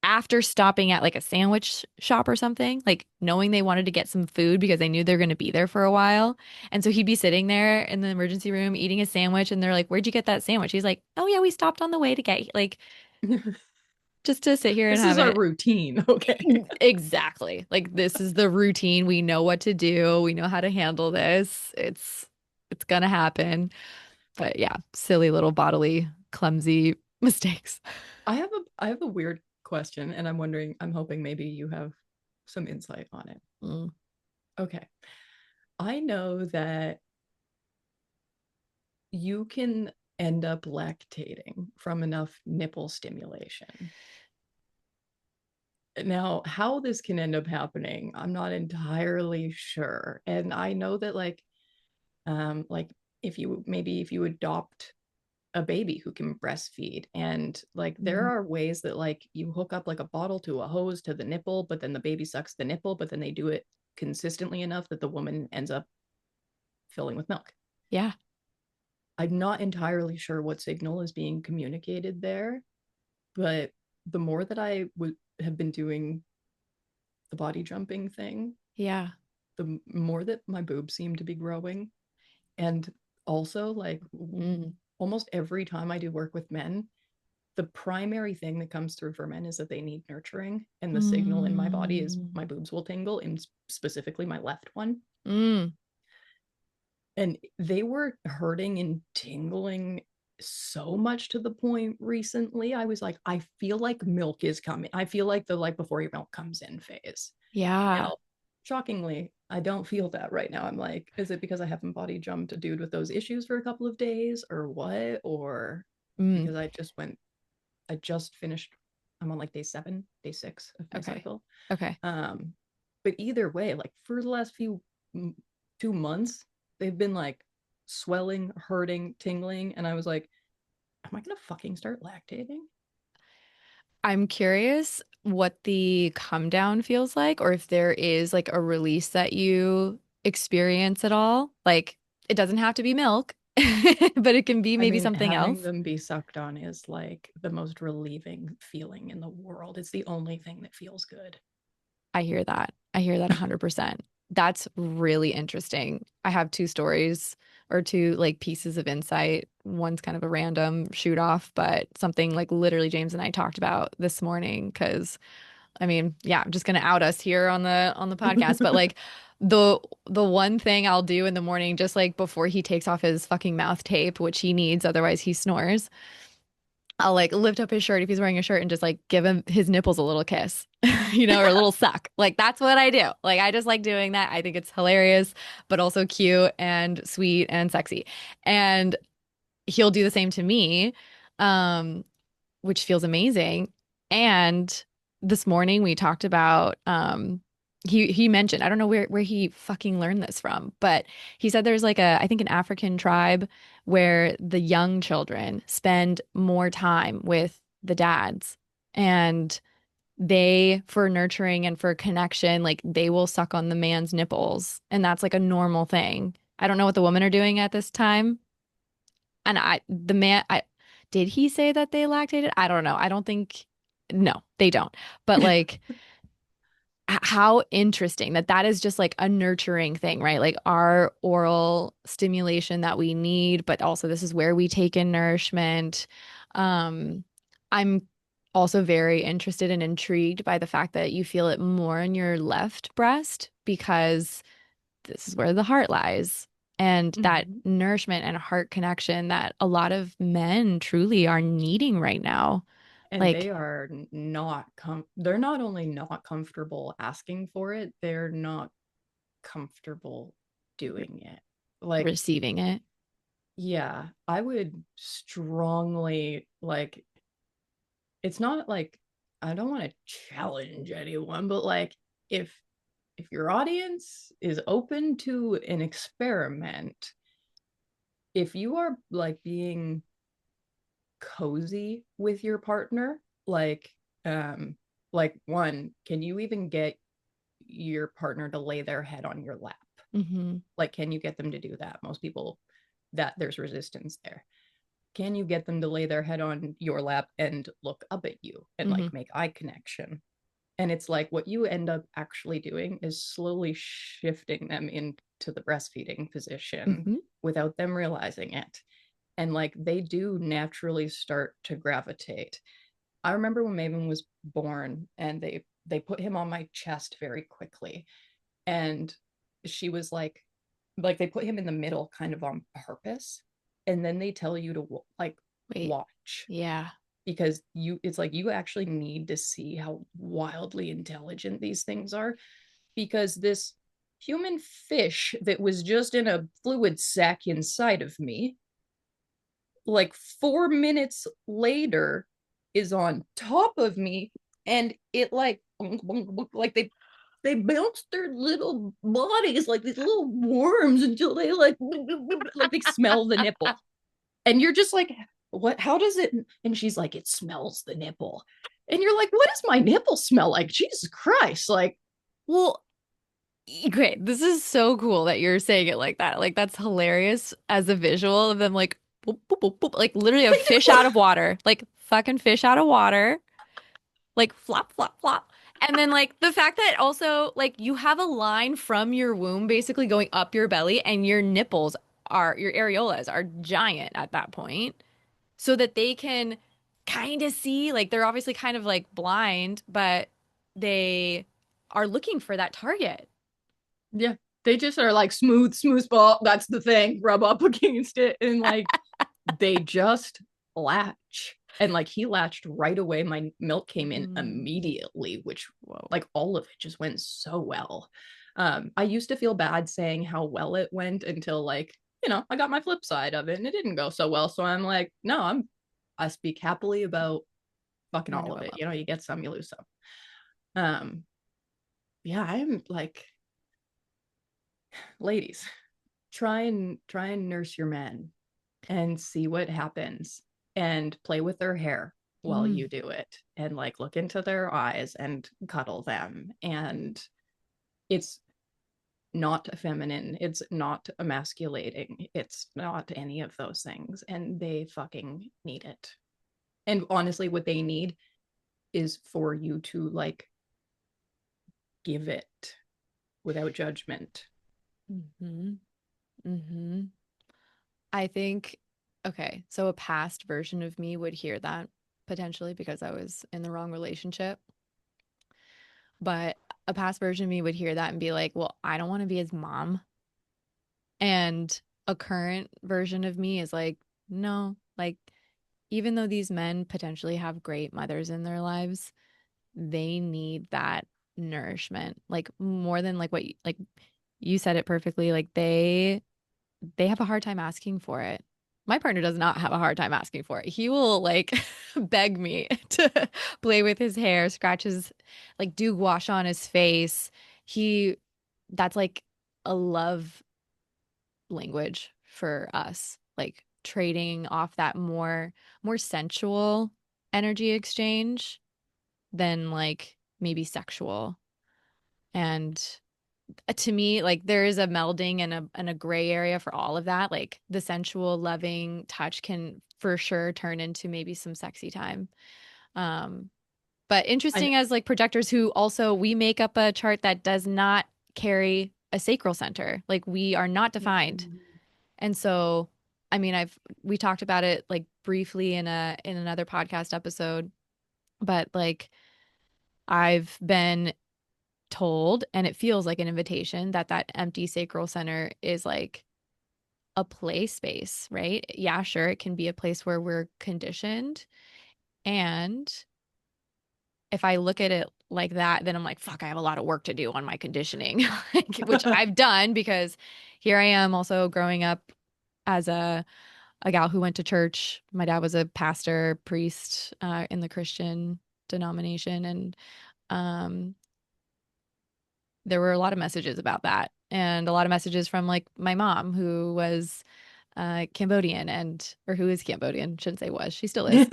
after stopping at like a sandwich shop or something, like knowing they wanted to get some food because they knew they're going to be there for a while. And so he'd be sitting there in the emergency room eating a sandwich, and they're like, "Where'd you get that sandwich?" He's like, "Oh yeah, we stopped on the way to get like just to sit here and This have is our it." routine. Okay. Exactly. Like this is the routine. We know what to do. We know how to handle this. It's gonna happen. But yeah, silly little bodily clumsy mistakes. I have a weird question, and I'm hoping maybe you have some insight on it. Mm. Okay. I know that you can end up lactating from enough nipple stimulation. Now, how this can end up happening, I'm not entirely sure. And I know that like if you adopt a baby who can breastfeed, and like there Mhm. are ways that like you hook up like a bottle to a hose to the nipple, but then the baby sucks the nipple, but then they do it consistently enough that the woman ends up filling with milk. Yeah. I'm not entirely sure what signal is being communicated there, but the more that I would have been doing the body jumping thing, Yeah. the more that my boobs seem to be growing. And also, like, Mm. almost every time I do work with men, the primary thing that comes through for men is that they need nurturing. And the signal in my body is Mm. my boobs will tingle, and specifically my left one. Mm. And they were hurting and tingling so much to the point recently. I was like, I feel like milk is coming. I feel like the like before your milk comes in phase. Yeah. Now, shockingly, I don't feel that right now. I'm like, is it because I haven't body jumped a dude with those issues for a couple of days or what? Or Mm. because I just finished, I'm on like day 7, day 6 of my Okay. cycle. Okay. Um, but either way, like for the last 2 months, they've been like swelling, hurting, tingling. And I was like, am I gonna fucking start lactating? I'm curious what the come down feels like, or if there is like a release that you experience at all. Like it doesn't have to be milk, but it can be I maybe mean, something having else. them be sucked on is like the most relieving feeling in the world. It's the only thing that feels good. I hear that. I hear that 100%. That's really interesting. I have two stories or two like pieces of insight. One's kind of a random shoot off, but something like literally James and I talked about this morning because I mean, yeah, I'm just gonna out us here on the podcast, but like the the one thing I'll do in the morning just like before he takes off his fucking mouth tape, which he needs, otherwise he snores. I'll like lift up his shirt if he's wearing a shirt and just like give him his nipples a little kiss, or a little suck. Like that's what I do. Like I just like doing that. I think it's hilarious, but also cute and sweet and sexy. And he'll do the same to me, um, which feels amazing. And this morning we talked about he mentioned, I don't know where he fucking learned this from, but he said there's like I think an African tribe where the young children spend more time with the dads, and they for nurturing and for connection, like they will suck on the man's nipples, and that's like a normal thing. I don't know what the women are doing at this time. And the man, did he say that they lactated? I don't know. I don't think, no, they don't. But like, how interesting that that is just like a nurturing thing, right? Like our oral stimulation that we need, but also this is where we take in nourishment. Um, I'm also very interested and intrigued by the fact that you feel it more in your left breast because this is where the heart lies. And that Mhm. nourishment and heart connection that a lot of men truly are needing right now. And they Like are not they're not only not comfortable asking for it, they're not comfortable doing it. Like, receiving it. yeah, I would strongly like, it's not like I don't want to challenge anyone, but like if your audience is open to an experiment, if you are like being cozy with your partner, um one, can you even get your partner to lay their head on your lap? Hmm. Like, can you get them to do that? Most people, that there's resistance there. can you get them to lay their head on your lap and look up at you and Mm-hmm. like make eye connection? And it's like what you end up actually doing is slowly shifting them into the breastfeeding position Mm-hmm. without them realizing it. And like they do naturally start to gravitate. I remember when Maven was born and they put him on my chest very quickly, and she was like they put him in the middle kind of on purpose, and then they tell you to like Wait. watch, Yeah. because you it's like you actually need to see how wildly intelligent these things are, because this human fish that was just in a fluid sac inside of me, like 4 minutes later, is on top of me, and it like they bounce their little bodies like these little worms until they like they smell the nipple, and you're just like, what, how does it, and she's like, it smells the nipple, and you're like, what does my nipple smell like, Jesus Christ, like. Well, great. This is so cool that you're saying it like that. Like that's hilarious as a visual of them like boop, boop, boop, boop, like literally a fish out of water. Like fucking fish out of water. Like flop, flop, flop. And then like the fact that also like you have a line from your womb basically going up your belly and your nipples are your areolas are giant at that point so that they can kind of see like they're obviously kind of like blind, but they are looking for that target. Yeah, they just are like smooth ball, that's the thing, rub up against it, and like they just latch, and like he latched right away, my milk came in Mm. immediately, which Whoa. like all of it just went so well. I used to feel bad saying how well it went until like, I got my flip side of it and it didn't go so well, so I'm like, no, I speak happily about fucking When all it of went it, well. you get some, you lose some. Yeah, I'm like, ladies, try and nurse your men and see what happens, and play with their hair while Mm. you do it, and like look into their eyes and cuddle them, and it's not feminine, it's not emasculating, it's not any of those things, and they fucking need it. And honestly, what they need is for you to like give it without judgment. Mm-hmm. Mm-hmm. I think, okay, so a past version of me would hear that potentially because I was in the wrong relationship. But a past version of me would hear that and be like, well, I don't want to be his mom. And a current version of me is like, no, like, even though these men potentially have great mothers in their lives, they need that nourishment, like more than like what like you said it perfectly. Like they have a hard time asking for it. My partner does not have a hard time asking for it. He will like beg me to play with his hair, scratch his, like do wash on his face. He, that's like a love language for us, like trading off that more sensual energy exchange than like maybe sexual. And to me, like there is a melding and a gray area for all of that. Like the sensual, loving touch can for sure turn into maybe some sexy time. Um, but I interesting as like projectors who also we make up a chart that does not carry a sacral center. Like we are not defined. And so, I mean, we talked about it like briefly in another podcast episode, but like I've been told, and it feels like an invitation that that empty sacral center is like a play space, right? Yeah, sure, it can be a place where we're conditioned. And if I look at it like that, then I'm like, fuck, I have a lot of work to do on my conditioning, like, which I've done because here I am also growing up as a gal who went to church. My dad was a pastor, priest in the Christian denomination. And um, there were a lot of messages about that and a lot of messages from like my mom who was Cambodian and or who is Cambodian, shouldn't say was, she still is.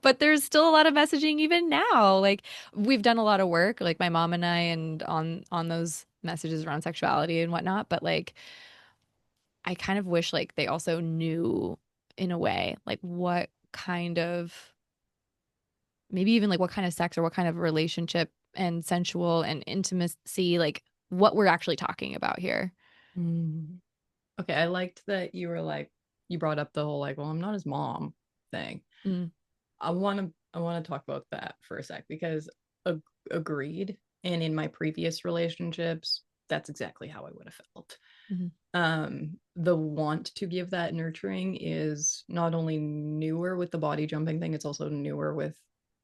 But there's still a lot of messaging even now. Like we've done a lot of work, like my mom and I, and on those messages around sexuality and whatnot. But like I kind of wish like they also knew in a way, like what kind of, maybe even like what kind of sex or what kind of relationship and sensual and intimacy, like what we're actually talking about here. Mm. Okay, I liked that you were like you brought up the whole like, well, I'm not his mom thing. Mm, I want to talk about that for a sec because agreed. And in my previous relationships, that's exactly how I would have felt. mhm, The want to give that nurturing is not only newer with the body jumping thing, it's also newer with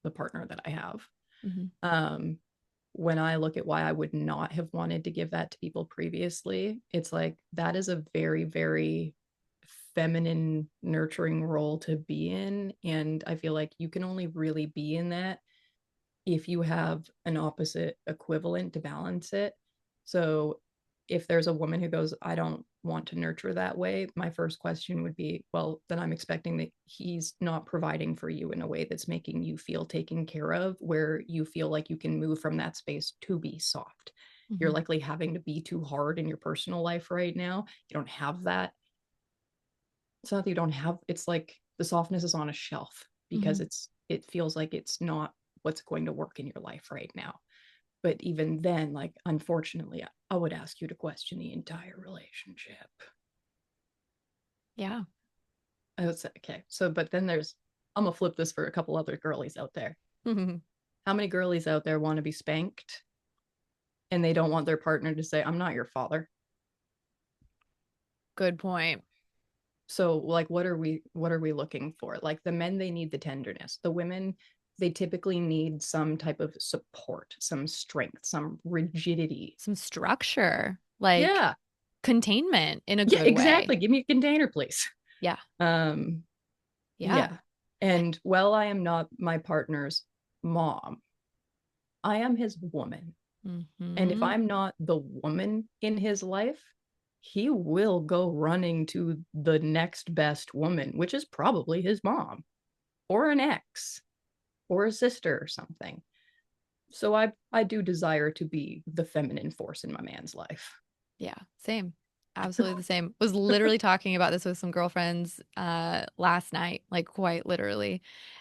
the partner that I have. mhm, Um, when I look at why I would not have wanted to give that to people previously, it's like that is a very, very feminine, nurturing role to be in. And I feel like you can only really be in that if you have an opposite equivalent to balance it. So if there's a woman who goes, I don't want to nurture that way, my first question would be, well, then I'm expecting that he's not providing for you in a way that's making you feel taken care of, where you feel like you can move from that space to be soft. You're mhm, likely having to be too hard in your personal life right now. You don't have that. It's not that you don't have, it's like the softness is on a shelf because mhm. it feels like it's not what's going to work in your life right now. But even then, like, unfortunately, I would ask you to question the entire relationship. Yeah. I would say, okay, so, but then I'm gonna flip this for a couple other girlies out there. How many girlies out there want to be spanked and they don't want their partner to say, I'm not your father? Good point. So, like, what are we looking for? Like, the men, they need the tenderness. The women, they typically need some type of support, some strength, some rigidity. Some structure, like Yeah. containment in a Yeah, good way. exactly. Give me a container, please. Yeah. Um, Yeah. Yeah. And while I am not my partner's mom, I am his woman. And if Hmm. I'm not the woman in his life, he will go running to the next best woman, which is probably his mom or an ex or a sister or something. So I do desire to be the feminine force in my man's life. Yeah, same. Absolutely the same. Was literally talking about this with some girlfriends last night, like quite literally.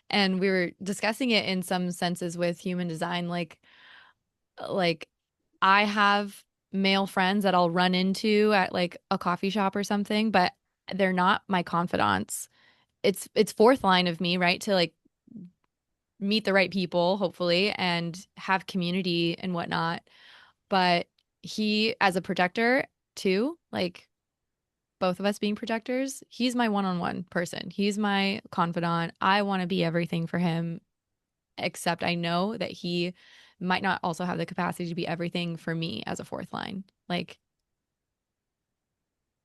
And we were discussing it in some senses with human design, like I have male friends that I'll run into at like a coffee shop or something, but they're not my confidants. It's fourth line of me, right? To like meet the right people, hopefully, and have community and whatnot. But he, as a projector too, like both of us being projectors, he's my one-on-one person. He's my confidant. I want to be everything for him, except I know that he might not also have the capacity to be everything for me as a fourth line. Like,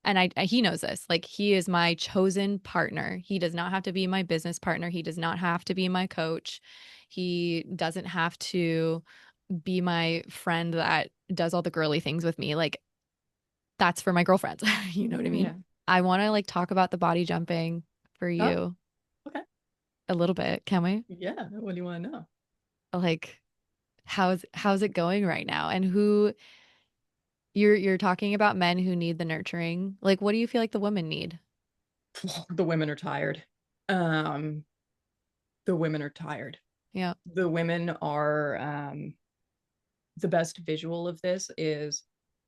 and he knows this. Like, he is my chosen partner. He does not have to be my business partner. He does not have to be my coach. He doesn't have to be my friend that does all the girly things with me. Like, that's for my girlfriends. You know what I mean? Yeah. I want to like talk about the body jumping for Oh, you okay. a little bit. Can we? Yeah. What do you want to know? Like, how's it going right now? And who you're talking about men who need the nurturing. Like, what do you feel like the women need? The women are tired. Um, the women are tired. Yeah. The women are the best visual of this is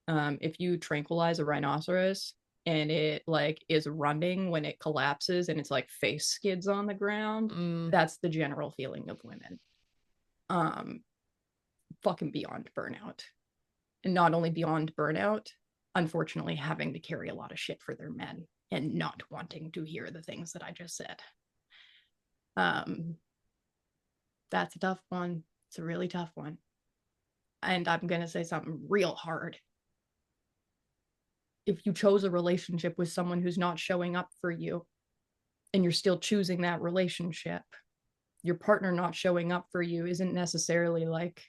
if you tranquilize a rhinoceros and it like is running when it collapses and it's like face skids on the ground, Mm, that's the general feeling of women. um Fucking beyond burnout, and not only beyond burnout, unfortunately having to carry a lot of shit for their men and not wanting to hear the things that I just said. um that's a tough one. It's a really tough one. And I'm going to say something real hard. If you chose a relationship with someone who's not showing up for you and you're still choosing that relationship, your partner not showing up for you isn't necessarily like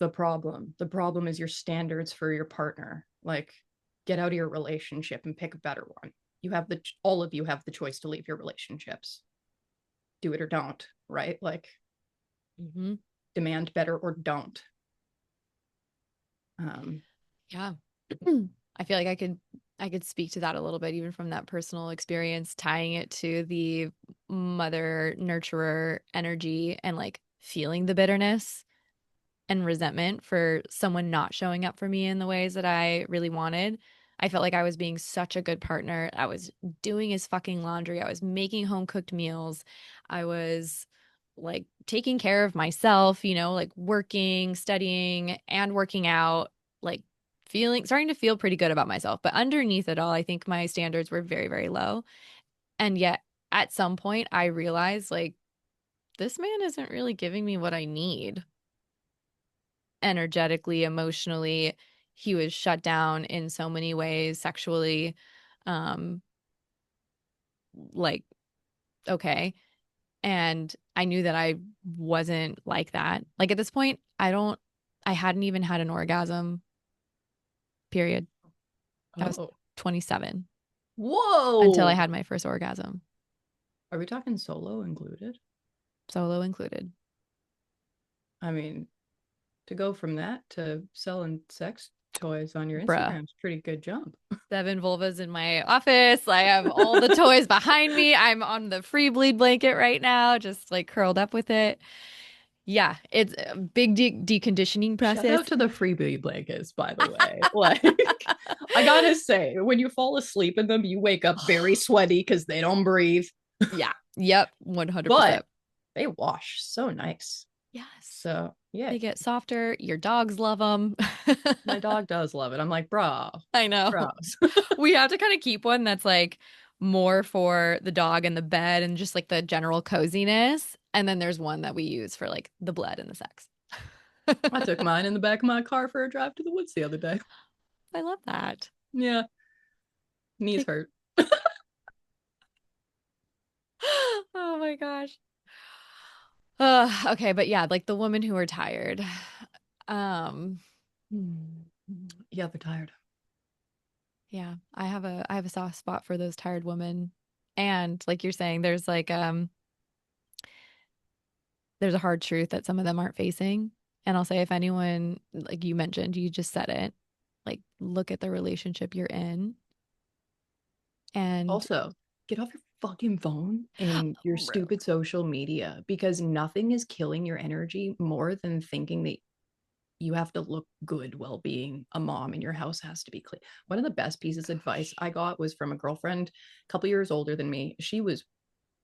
the problem. The problem is your standards for your partner. Like, get out of your relationship and pick a better one. You have all of you have the choice to leave your relationships. Do it or don't, right? Like, hmm. demand better or don't. Um, Yeah. I feel like I could. I could speak to that a little bit, even from that personal experience, tying it to the mother nurturer energy and like feeling the bitterness and resentment for someone not showing up for me in the ways that I really wanted. I felt like I was being such a good partner. I was doing his fucking laundry. I was making home cooked meals. I was like taking care of myself, like working, studying, and working out, like starting to feel pretty good about myself. But underneath it all, I think my standards were very, very low. And yet at some point, I realized like, this man isn't really giving me what I need energetically, emotionally. He was shut down in so many ways, sexually. Um, like, okay. And I knew that I wasn't like that. Like at this point, I hadn't even had an orgasm, period. I was Oh. 27 until I Whoa. had my first orgasm, Are we talking solo included? solo included. I mean, to go from that to selling sex toys on your Bruh. Instagram is a pretty good jump. 7 vulvas in my office. I have all the toys behind me. I'm on the free bleed blanket right now, just like curled up with it. Yeah, it's a big deconditioning Shout process. out to the freebie blankets, by the way. Like, I gotta say, when you fall asleep in them, you wake up very sweaty because they don't breathe, Yeah. Yep. but 100%. they wash so nice. Yes. So, yeah, They get softer. Your dogs love them. my dog does love it. I'm like, bro, I know. bros. We have to kind of keep one that's like more for the dog and the bed and just like the general coziness. And then there's one that we use for like the blood and the sex. I took mine in the back of my car for a drive to the woods the other day. I love that. Yeah, knees Like, hurt. oh my gosh. Okay, but yeah, like the women who are tired. Um, Yeah, they're tired. yeah, I have a soft spot for those tired women. And like you're saying, there's a hard truth that some of them aren't facing. And I'll say if anyone, like you mentioned, you just said it, like look at the relationship you're in and Also, get off your fucking phone and your bro. stupid social media because nothing is killing your energy more than thinking that you have to look good while being a mom and your house has to be clean. One of the best pieces of advice Gosh. I got was from a girlfriend a couple years older than me. She was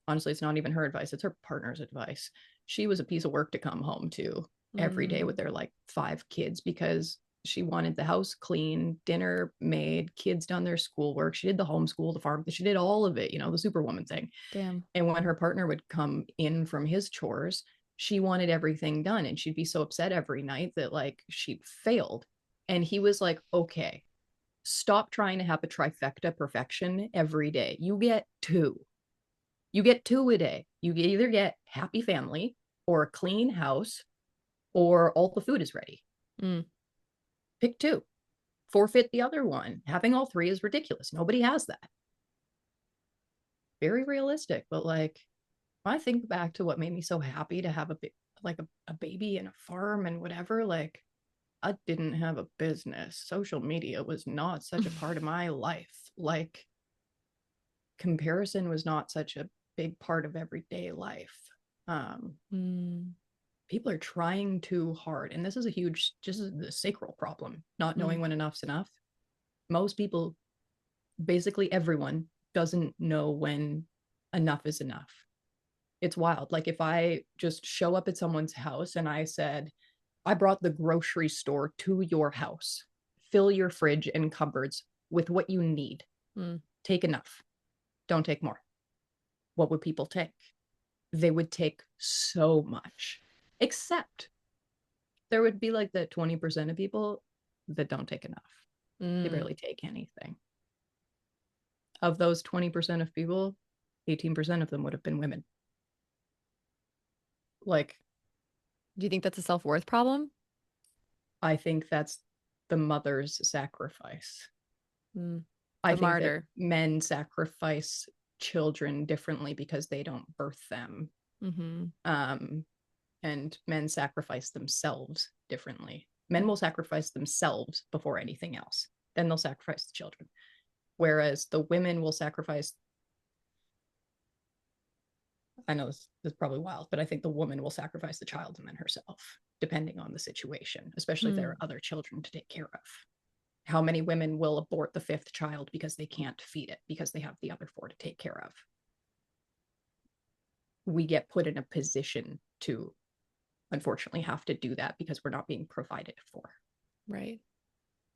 honestly, it's not even her advice, it's her partner's advice. She was a piece of work to come home to every day with Mm, their like 5 kids because she wanted the house clean, dinner made, kids done their schoolwork. She did the homeschool, the farm, she did all of it, the superwoman thing. damn. And when her partner would come in from his chores, she wanted everything done. And she'd be so upset every night that like she failed. And he was like, okay, stop trying to have a trifecta perfection every day. You get two. You get two a day. You either get happy family or a clean house or all the food is ready. Mm, Pick two. Forfeit the other one. Having all three is ridiculous. Nobody has that. Very realistic, but like when I think back to what made me so happy to have a baby and a farm and whatever, like I didn't have a business. Social media was not such a part of my life. Like comparison was not such a big part of everyday life. Um, mm, People are trying too hard, and this is a huge, just the sacral problem, not mm, knowing when enough's enough. Most people, basically everyone, doesn't know when enough is enough. It's wild. Like if I just show up at someone's house and I said, I brought the grocery store to your house, fill your fridge and cupboards with what you need, mm, take enough, don't take more. What would people take? They would take so much, except there would be like the 20% of people that don't take enough. They mm. barely take anything. Of those 20% of people, 18% of them would have been women. Like, Do you think that's a self-worth problem? I think that's the mother's sacrifice. Mm. I The think that martyr. men sacrifice children differently because they don't birth them. Mm-hmm. Um, and men sacrifice themselves differently. Men will sacrifice themselves before anything else. Then they'll sacrifice the children. whereas the women will sacrifice. I know this is probably wild, but I think the woman will sacrifice the child and then herself, depending on the situation, especially if there Hmm. are other children to take care of. How many women will abort the fifth child because they can't feed it because they have the other four to take care of? We get put in a position to unfortunately have to do that because we're not being provided for Right.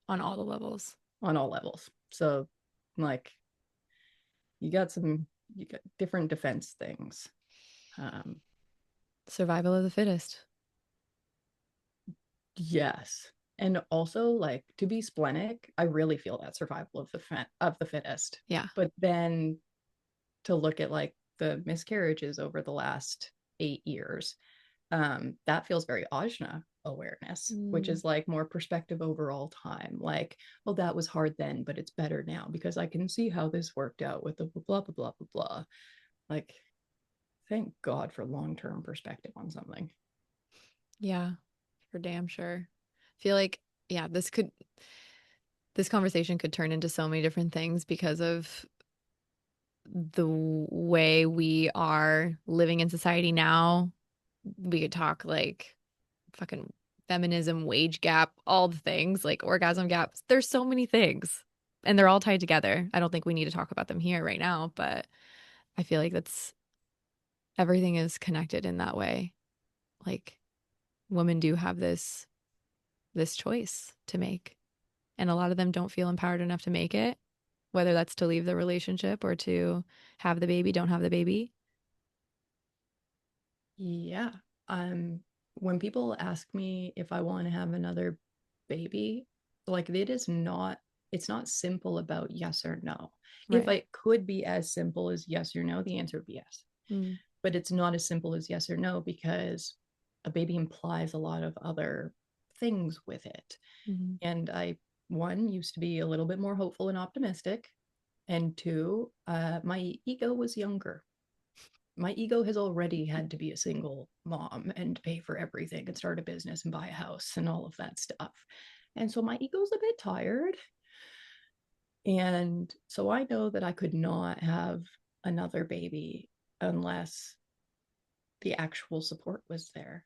On all the levels. on all levels. So, like, you got different defense things. Um, Survival of the fittest. yes. And also, like, to be splenic, I really feel that survival of the fittest. Yeah. But then to look at like the miscarriages over the last 8 years, that feels very ajna awareness, which Mm. is like more perspective over all time. Like, well, that was hard then, but it's better now because I can see how this worked out with the blah blah blah blah blah. Like, thank God for long-term perspective on something. Yeah, for damn sure. Feel like, yeah, this conversation could turn into so many different things because of the way we are living in society now. We could talk like fucking feminism, wage gap, all the things, like orgasm gaps. There's so many things and they're all tied together. I don't think we need to talk about them here right now, but I feel like that's everything is connected in that way. Like women do have this choice to make, and a lot of them don't feel empowered enough to make it, whether that's to leave the relationship or to have the baby, don't have the baby. Yeah. Um, when people ask me if I want to have another baby, like it's not simple about yes or no. If Right. it could be as simple as yes or no, the answer would be yes. Mm. But it's not as simple as yes or no because a baby implies a lot of other things with it. Mm-hmm. And I, one, used to be a little bit more hopeful and optimistic. And two, my ego was younger. My ego has already had to be a single mom and pay for everything and start a business and buy a house and all of that stuff. And so my ego's a bit tired. And so I know that I could not have another baby unless the actual support was there.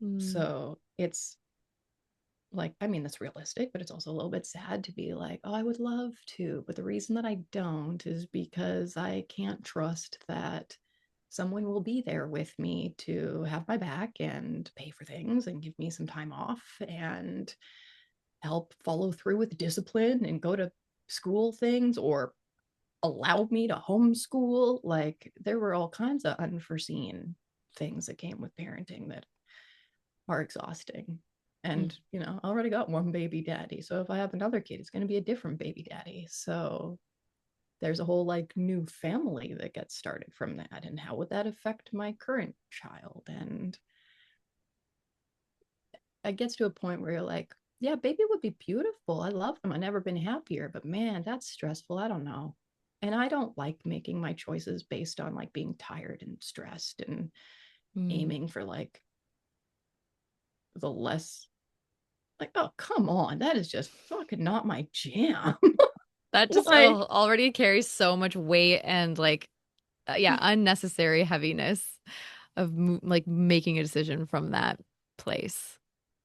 Mm. So it's like, I mean, that's realistic, but it's also a little bit sad to be like, oh, I would love to. But the reason that I don't is because I can't trust that someone will be there with me to have my back and pay for things and give me some time off and help follow through with discipline and go to school things or allow me to homeschool. Like, there were all kinds of unforeseen things that came with parenting that are exhausting. Mm. And, I already got one baby daddy. So if I have another kid, it's going to be a different baby daddy. So there's a whole like new family that gets started from that. And how would that affect my current child? And it gets to a point where you're like, yeah, baby would be beautiful. I love them. I've never been happier, but man, that's stressful. I don't know. And I don't like making my choices based on like being tired and stressed and Mm. aiming for like the less, like, oh, come on. That is just fucking not my jam. That just Like, already carries so much weight and like yeah, unnecessary heaviness of like making a decision from that place.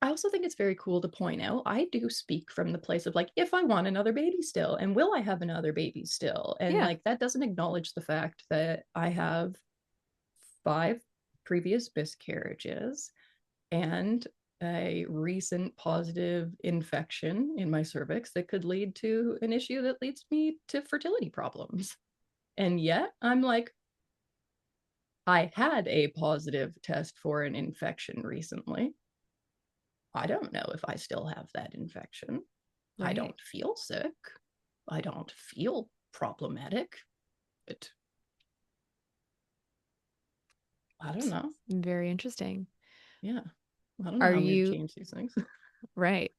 I also think it's very cool to point out I do speak from the place of like, if I want another baby still, and will I have another baby still? And Yeah. like, that doesn't acknowledge the fact that I have 5 previous miscarriages and a recent positive infection in my cervix that could lead to an issue that leads me to fertility problems. And yet I'm like, I had a positive test for an infection recently. I don't know if I still have that infection. I Right. don't feel sick. I don't feel problematic. But I don't It's know. very interesting. Yeah. I don't know Are how I'm going to you change these things. right?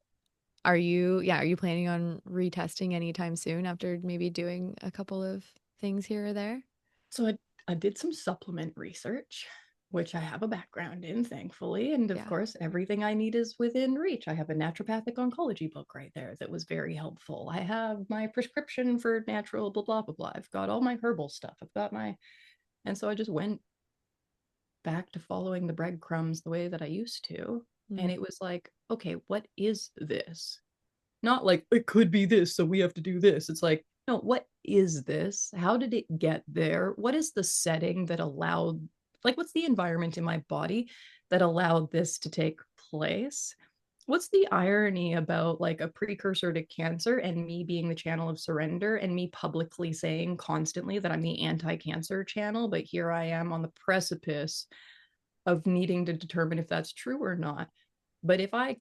Are you planning on retesting anytime soon after maybe doing a couple of things here or there? So I did some supplement research which I have a background in, thankfully. And of Yeah. course, everything I need is within reach. I have a naturopathic oncology book right there that was very helpful. I have my prescription for natural blah, blah, blah, blah. I've got all my herbal stuff. I've got my, and so I just went back to following the breadcrumbs the way that I used to. And Mm. it was like, okay, what is this? Not like it could be this, so we have to do this. It's like, no, what is this? How did it get there? What is the setting that allowed, like, what's the environment in my body that allowed this to take place? What's the irony about like a precursor to cancer and me being the channel of surrender and me publicly saying constantly that I'm the anti-cancer channel, but here I am on the precipice of needing to determine if that's true or not. But if I'm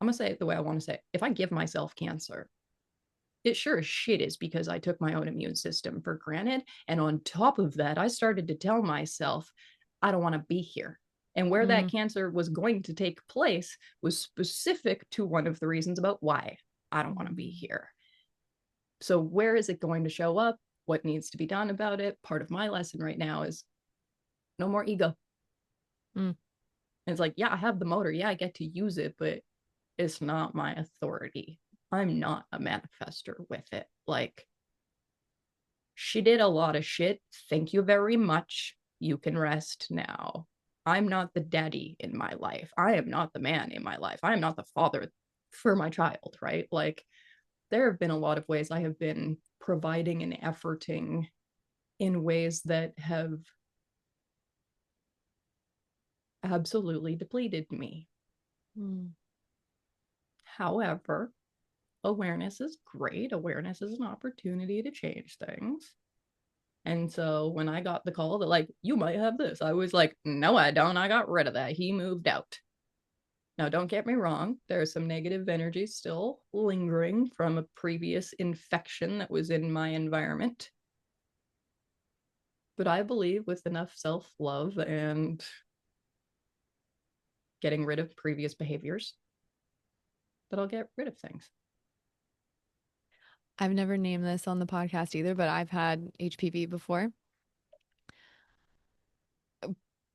gonna say it the way I want to say it. If I give myself cancer, it sure as shit is because I took my own immune system for granted. And on top of that, I started to tell myself, I don't want to be here. And where that Mm. cancer was going to take place was specific to one of the reasons about why I don't want to be Mm. here. So, where is it going to show up? What needs to be done about it? Part of my lesson right now is no more ego. Mm. And it's like, yeah, I have the motor. Yeah, I get to use it, but it's not my authority. I'm not a manifester with it. Like, she did a lot of shit. Thank you very much. You can rest now. I'm not the daddy in my life. I am not the man in my life. I am not the father for my child, right? Like, there have been a lot of ways I have been providing and efforting in ways that have absolutely depleted me. Mm. However, awareness is great. Awareness is an opportunity to change things. And so when I got the call that, like, you might have this, I was like, no, I don't. I got rid of that. He moved out. Now, don't get me wrong. There's some negative energy still lingering from a previous infection that was in my environment. But I believe with enough self love and getting rid of previous behaviors that I'll get rid of things. I've never named this on the podcast either, but I've had HPV before.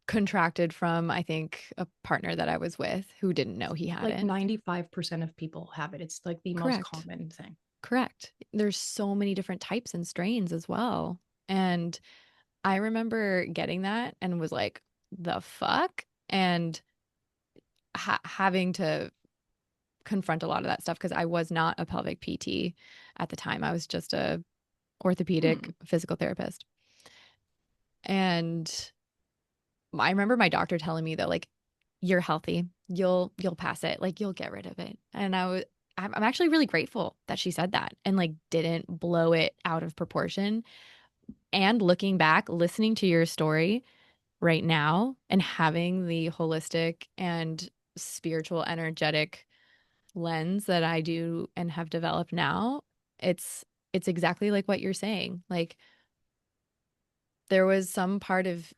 Contracted from, I think, a partner that I was with who didn't know he had Like it. 95% of people have it. It's like the most Correct. common thing. Correct. There's so many different types and strains as well. And I remember getting that and was like, the fuck? And having to confront a lot of that stuff because I was not a pelvic PT at the time. I was just a orthopedic Hmm. physical therapist. And I remember my doctor telling me that like you're healthy. You'll pass it. Like you'll get rid of it. And I'm actually really grateful that she said that and like didn't blow it out of proportion. And looking back, listening to your story right now and having the holistic and spiritual energetic lens that I do and have developed now, it's exactly like what you're saying. Like there was some part of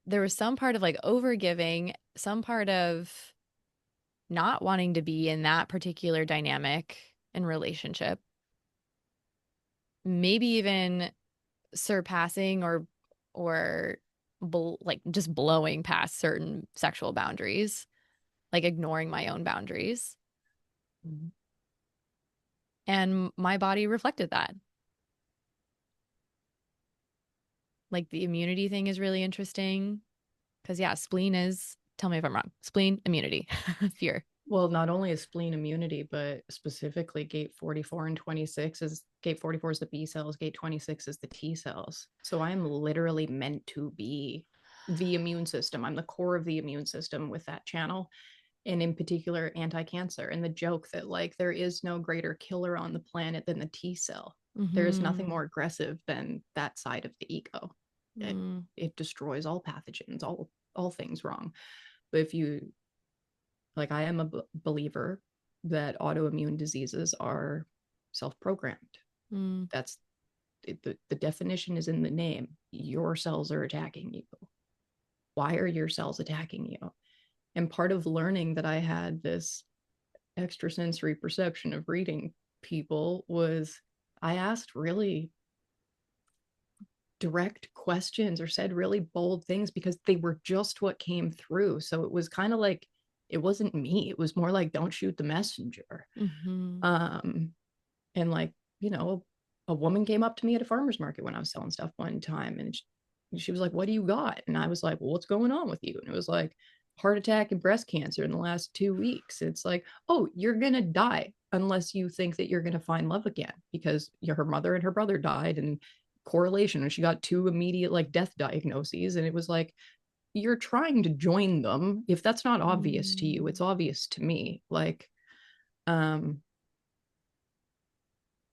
there was some part of like overgiving, some part of not wanting to be in that particular dynamic and relationship, maybe even surpassing or like just blowing past certain sexual boundaries, like ignoring my own boundaries. And my body reflected that. Like the immunity thing is really interesting because yeah, spleen is, tell me if I'm wrong, spleen, immunity, fear. Well, not only is spleen immunity, but specifically gate 44 and 26 is gate 44 is the B cells, gate 26 is the T cells. So I'm literally meant to be the immune system. I'm the core of the immune system with that channel, and in particular, anti cancer. And the joke that, like, there is no greater killer on the planet than the T cell. There is nothing Mm-hmm. more aggressive than that side of the ego. It, Mm. it destroys all pathogens, all things wrong. But if you like, I am a believer that autoimmune diseases are self-programmed. Mm. That's the definition is in the name. Your cells are attacking you. Why are your cells attacking you? And part of learning that I had this extrasensory perception of reading people was I asked really direct questions or said really bold things because they were just what came through. So it was kind of like it wasn't me. It was more like don't shoot the messenger. Mm-hmm. Um and like, you know, a woman came up to me at a farmer's market when I was selling stuff one time and she was like, "What do you got?" And I was like, "Well, what's going on with you?" And it was like heart attack and breast cancer in the last 2 weeks. It's like, oh, you're gonna die unless you think that you're gonna find love again because her mother and her brother died and correlation and she got two immediate like death diagnoses and it was like you're trying to join them. If that's not obvious to you, Mm. it's obvious to me. Like um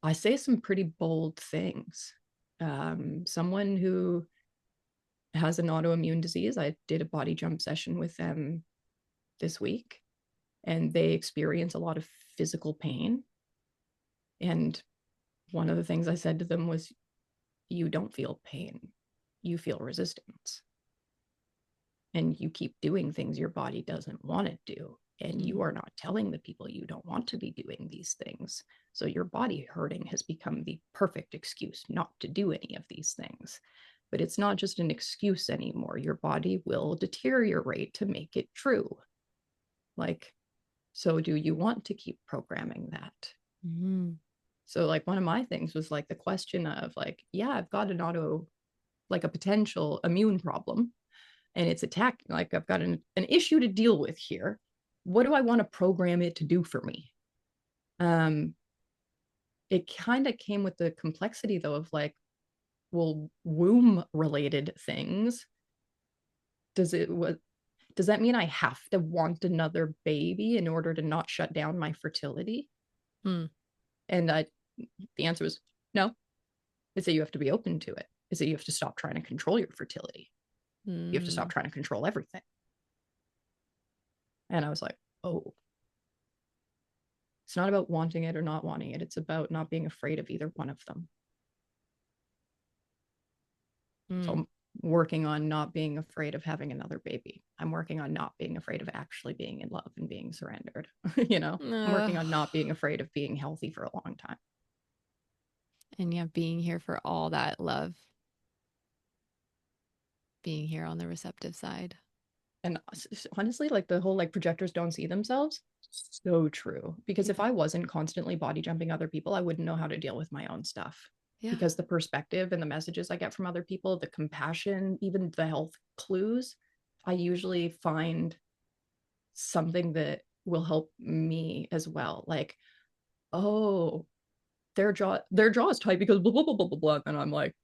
I say some pretty bold things. Someone who has an autoimmune disease, I did a body jump session with them this week, and they experience a lot of physical pain. And one of the things I said to them was, "You don't feel pain, you feel resistance. And you keep doing things your body doesn't want to do. And you Mm. are not telling the people you don't want to be doing these things. So your body hurting has become the perfect excuse not to do any of these things. But it's not just an excuse anymore. Your body will deteriorate to make it true. Like, so do you want to keep programming that?" Mm. So, like, one of my things was like the question of, like, yeah, I've got an like a potential immune problem and it's attacking, like I've got an issue to deal with here. What do I want to program it to do for me? um it kind of came with the complexity though of like, well, womb related things, does it what does that mean I have to want another baby in order to not shut down my fertility? Mm. And the answer was no. It's that you have to be open to it. It's that you have to stop trying to control your fertility. You have to stop Mm. trying to control everything. And I was like, oh, it's not about wanting it or not wanting it. It's about not being afraid of either one of them. So Mm. I'm working on not being afraid of having another baby. I'm working on not being afraid of actually being in love and being surrendered. You know, I'm working on not being afraid of being healthy for a long time. And yeah, being here for all that love, being here on the receptive side. And honestly, like the whole like projectors don't see themselves, so true. Because if Yeah. I wasn't constantly body jumping other people, I wouldn't know how to deal with my own stuff. Yeah. Because the perspective and the messages I get from other people, the compassion, even the health clues, I usually find something that will help me as well. Like, oh, their jaw is tight because blah blah blah blah blah blah. And I'm like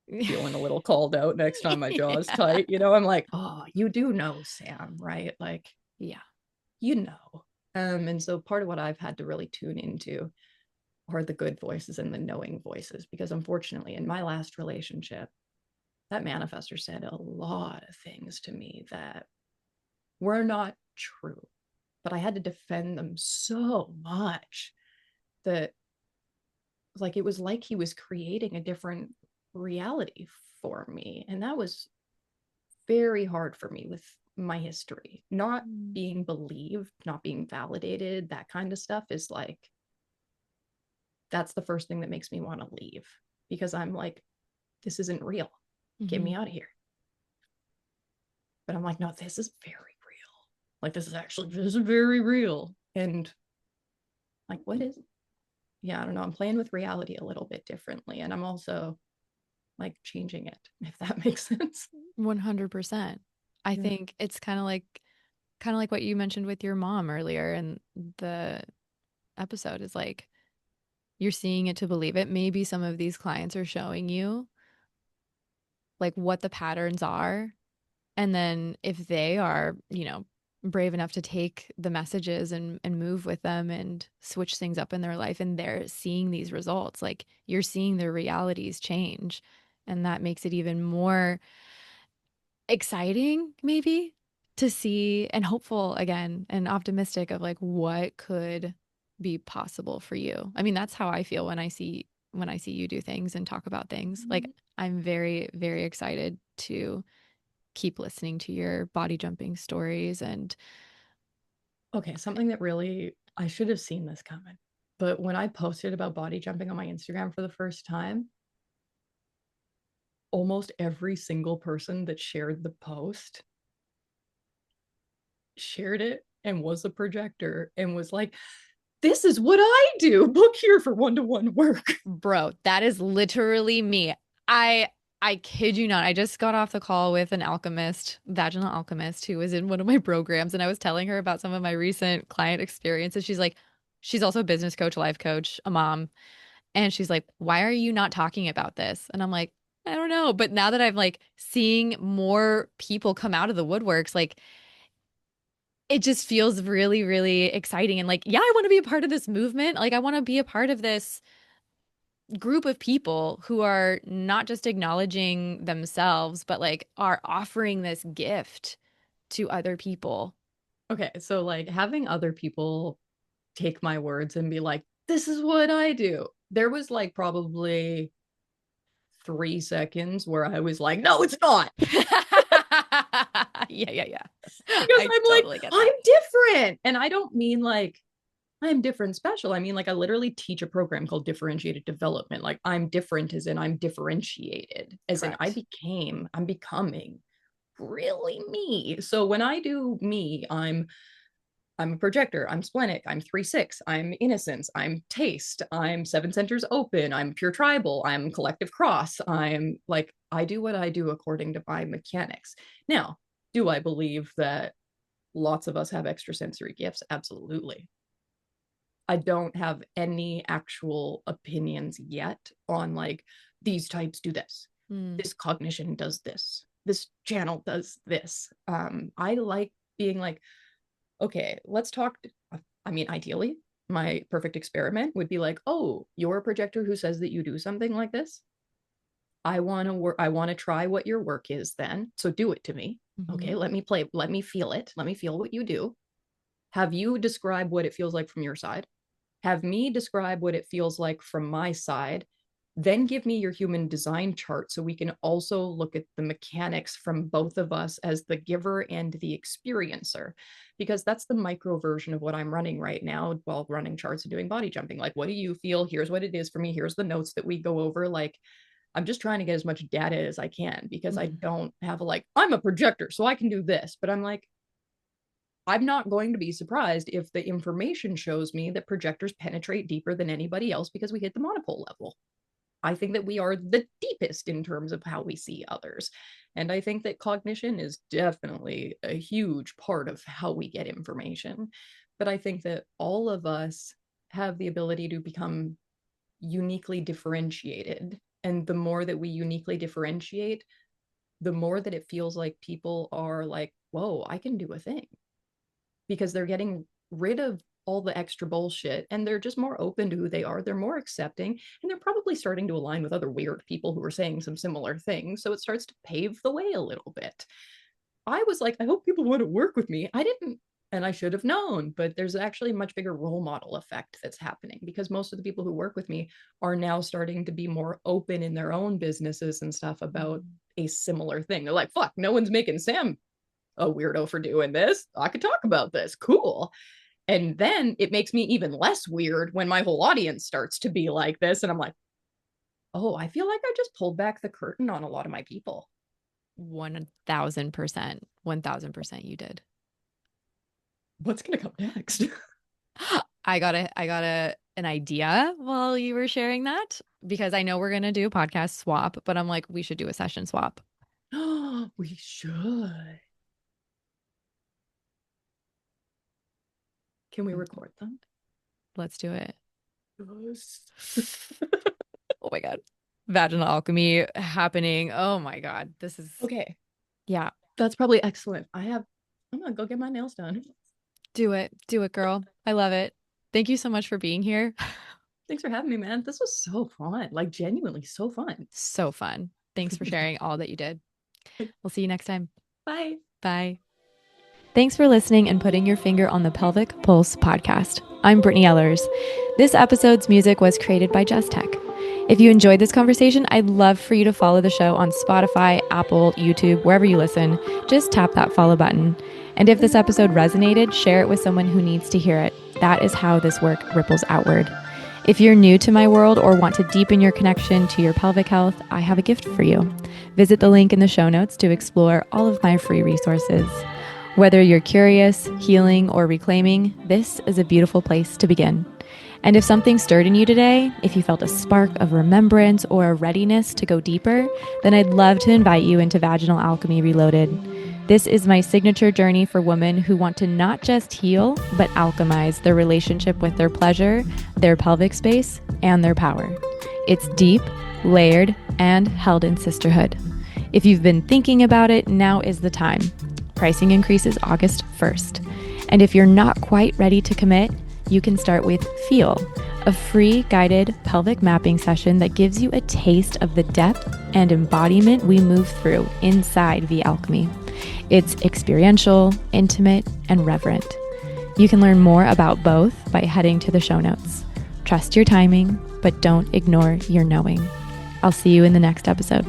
feeling a little called out next time my jaw is Yeah. tight. You know, I'm like, oh, you do know, Sam, right? Like, Yeah. you know. And so part of what I've had to really tune into are the good voices and the knowing voices, because unfortunately, in my last relationship, that manifestor said a lot of things to me that were not true, but I had to defend them so much that, like, it was like he was creating a different reality for me. And that was very hard for me with my history. Not Mm. being believed, not being validated, that kind of stuff is like, that's the first thing that makes me want to leave because I'm like, this isn't real. Get Mm-hmm. me out of here. But I'm like, no, this is very real. Like, this is very real. And like, what is, yeah, I don't know. I'm playing with reality a little bit differently. And I'm also like changing it, if that makes sense. 100%. I Yeah. think it's kind of like what you mentioned with your mom earlier in the episode is like you're seeing it to believe it. Maybe some of these clients are showing you like what the patterns are. And then if they are, brave enough to take the messages and move with them and switch things up in their life and they're seeing these results, like you're seeing their realities change. And that makes it even more exciting, maybe, to see and hopeful again and optimistic of like what could be possible for you. I mean, that's how I feel when I see you do things and talk about things. Like I'm very, very excited to keep listening to your body jumping stories and Okay, something that really, I should have seen this coming. But when I posted about body jumping on my Instagram for the first time, almost every single person that shared the post shared it and was a projector and was like, this is what I do. Book here for one-to-one work. Bro, that is literally me. I kid you not. I just got off the call with an alchemist, vaginal alchemist, who was in one of my programs, and I was telling her about some of my recent client experiences. She's like, she's also a business coach, life coach, a mom. And she's like, why are you not talking about this? And I'm like, I don't know. But now that I'm like seeing more people come out of the woodworks, like it just feels really, really exciting. And like, yeah, I want to be a part of this movement. Like, I want to be a part of this group of people who are not just acknowledging themselves, but like are offering this gift to other people. Okay, so like having other people take my words and be like, this is what I do. There was like probably 3 seconds where I was like, no, it's not. Yeah. Because I I'm like, totally get I'm that. different. And I don't mean like I'm different special. I mean, like, I literally teach a program called differentiated development. Like, I'm different as in I'm differentiated, as in Correct. I'm becoming really me. So when I do me, I'm a projector, I'm splenic, I'm 3/6, I'm innocence, I'm taste, I'm seven centers open, I'm pure tribal, I'm collective cross, I'm like, I do what I do according to my mechanics. Now, do I believe that lots of us have extrasensory gifts? Absolutely. I don't have any actual opinions yet on like these types do this. Mm. This cognition does this. This channel does this. I like being like, okay, let's talk. I mean, ideally, my perfect experiment would be like, oh, you're a projector who says that you do something like this. I want to work. I want to try what your work is then. So do it to me. Hmm. Okay, let me play. Let me feel it. Let me feel what you do. Have you describe what it feels like from your side? Have me describe what it feels like from my side, then give me your human design chart so we can also look at the mechanics from both of us as the giver and the experiencer, because that's the micro version of what I'm running right now while running charts and doing body jumping. Like, what do you feel? Here's what it is for me. Here's the notes that we go over. Like, I'm just trying to get as much data as I can because I Hmm. don't have a like, I'm a projector, so I can do this. But I'm like, I'm not going to be surprised if the information shows me that projectors penetrate deeper than anybody else because we hit the monopole level. I think that we are the deepest in terms of how we see others. And I think that cognition is definitely a huge part of how we get information. But I think that all of us have the ability to become uniquely differentiated. And the more that we uniquely differentiate, the more that it feels like people are like, whoa, I can do a thing because they're getting rid of all the extra bullshit and they're just more open to who they are. They're more accepting and they're probably starting to align with other weird people who are saying some similar things. So it starts to pave the way a little bit. I was like, I hope people want to work with me. I didn't, and I should have known, but there's actually a much bigger role model effect that's happening because most of the people who work with me are now starting to be more open in their own businesses and stuff about a similar thing. They're like, fuck, no one's making Sam a weirdo for doing this. I could talk about this. Cool. And then it makes me even less weird when my whole audience starts to be like this. And I'm like, oh, I feel like I just pulled back the curtain on a lot of my people. 1000%. 1000% you did. What's going to come next? I got an idea while you were sharing that because I know we're gonna do a podcast swap, but I'm like, we should do a session swap. We should. Can we record them? Let's do it. Yes. Oh my God. Vaginal alchemy happening. Oh my God. This is, Okay, yeah, that's probably excellent. I'm gonna go get my nails done. do it. Do it, girl. I love it. Thank you so much for being here. Thanks for having me, man. This was so fun. Like, genuinely so fun. So fun. Thanks for sharing all that you did. We'll see you next time. Bye. Bye. Thanks for listening and putting your finger on the Pelvic Pulse podcast. I'm Brittany Ellers. This episode's music was created by Just Tech. If you enjoyed this conversation, I'd love for you to follow the show on Spotify, Apple, YouTube, wherever you listen. Just tap that follow button. And if this episode resonated, share it with someone who needs to hear it. That is how this work ripples outward. If you're new to my world or want to deepen your connection to your pelvic health, I have a gift for you. Visit the link in the show notes to explore all of my free resources. Whether you're curious, healing, or reclaiming, this is a beautiful place to begin. And if something stirred in you today, if you felt a spark of remembrance or a readiness to go deeper, then I'd love to invite you into Vaginal Alchemy Reloaded. This is my signature journey for women who want to not just heal, but alchemize their relationship with their pleasure, their pelvic space, and their power. It's deep, layered, and held in sisterhood. If you've been thinking about it, now is the time. Pricing increases August 1st. And if you're not quite ready to commit, you can start with Feel, a free guided pelvic mapping session that gives you a taste of the depth and embodiment we move through inside the alchemy. It's experiential, intimate, and reverent. You can learn more about both by heading to the show notes. Trust your timing, but don't ignore your knowing. I'll see you in the next episode.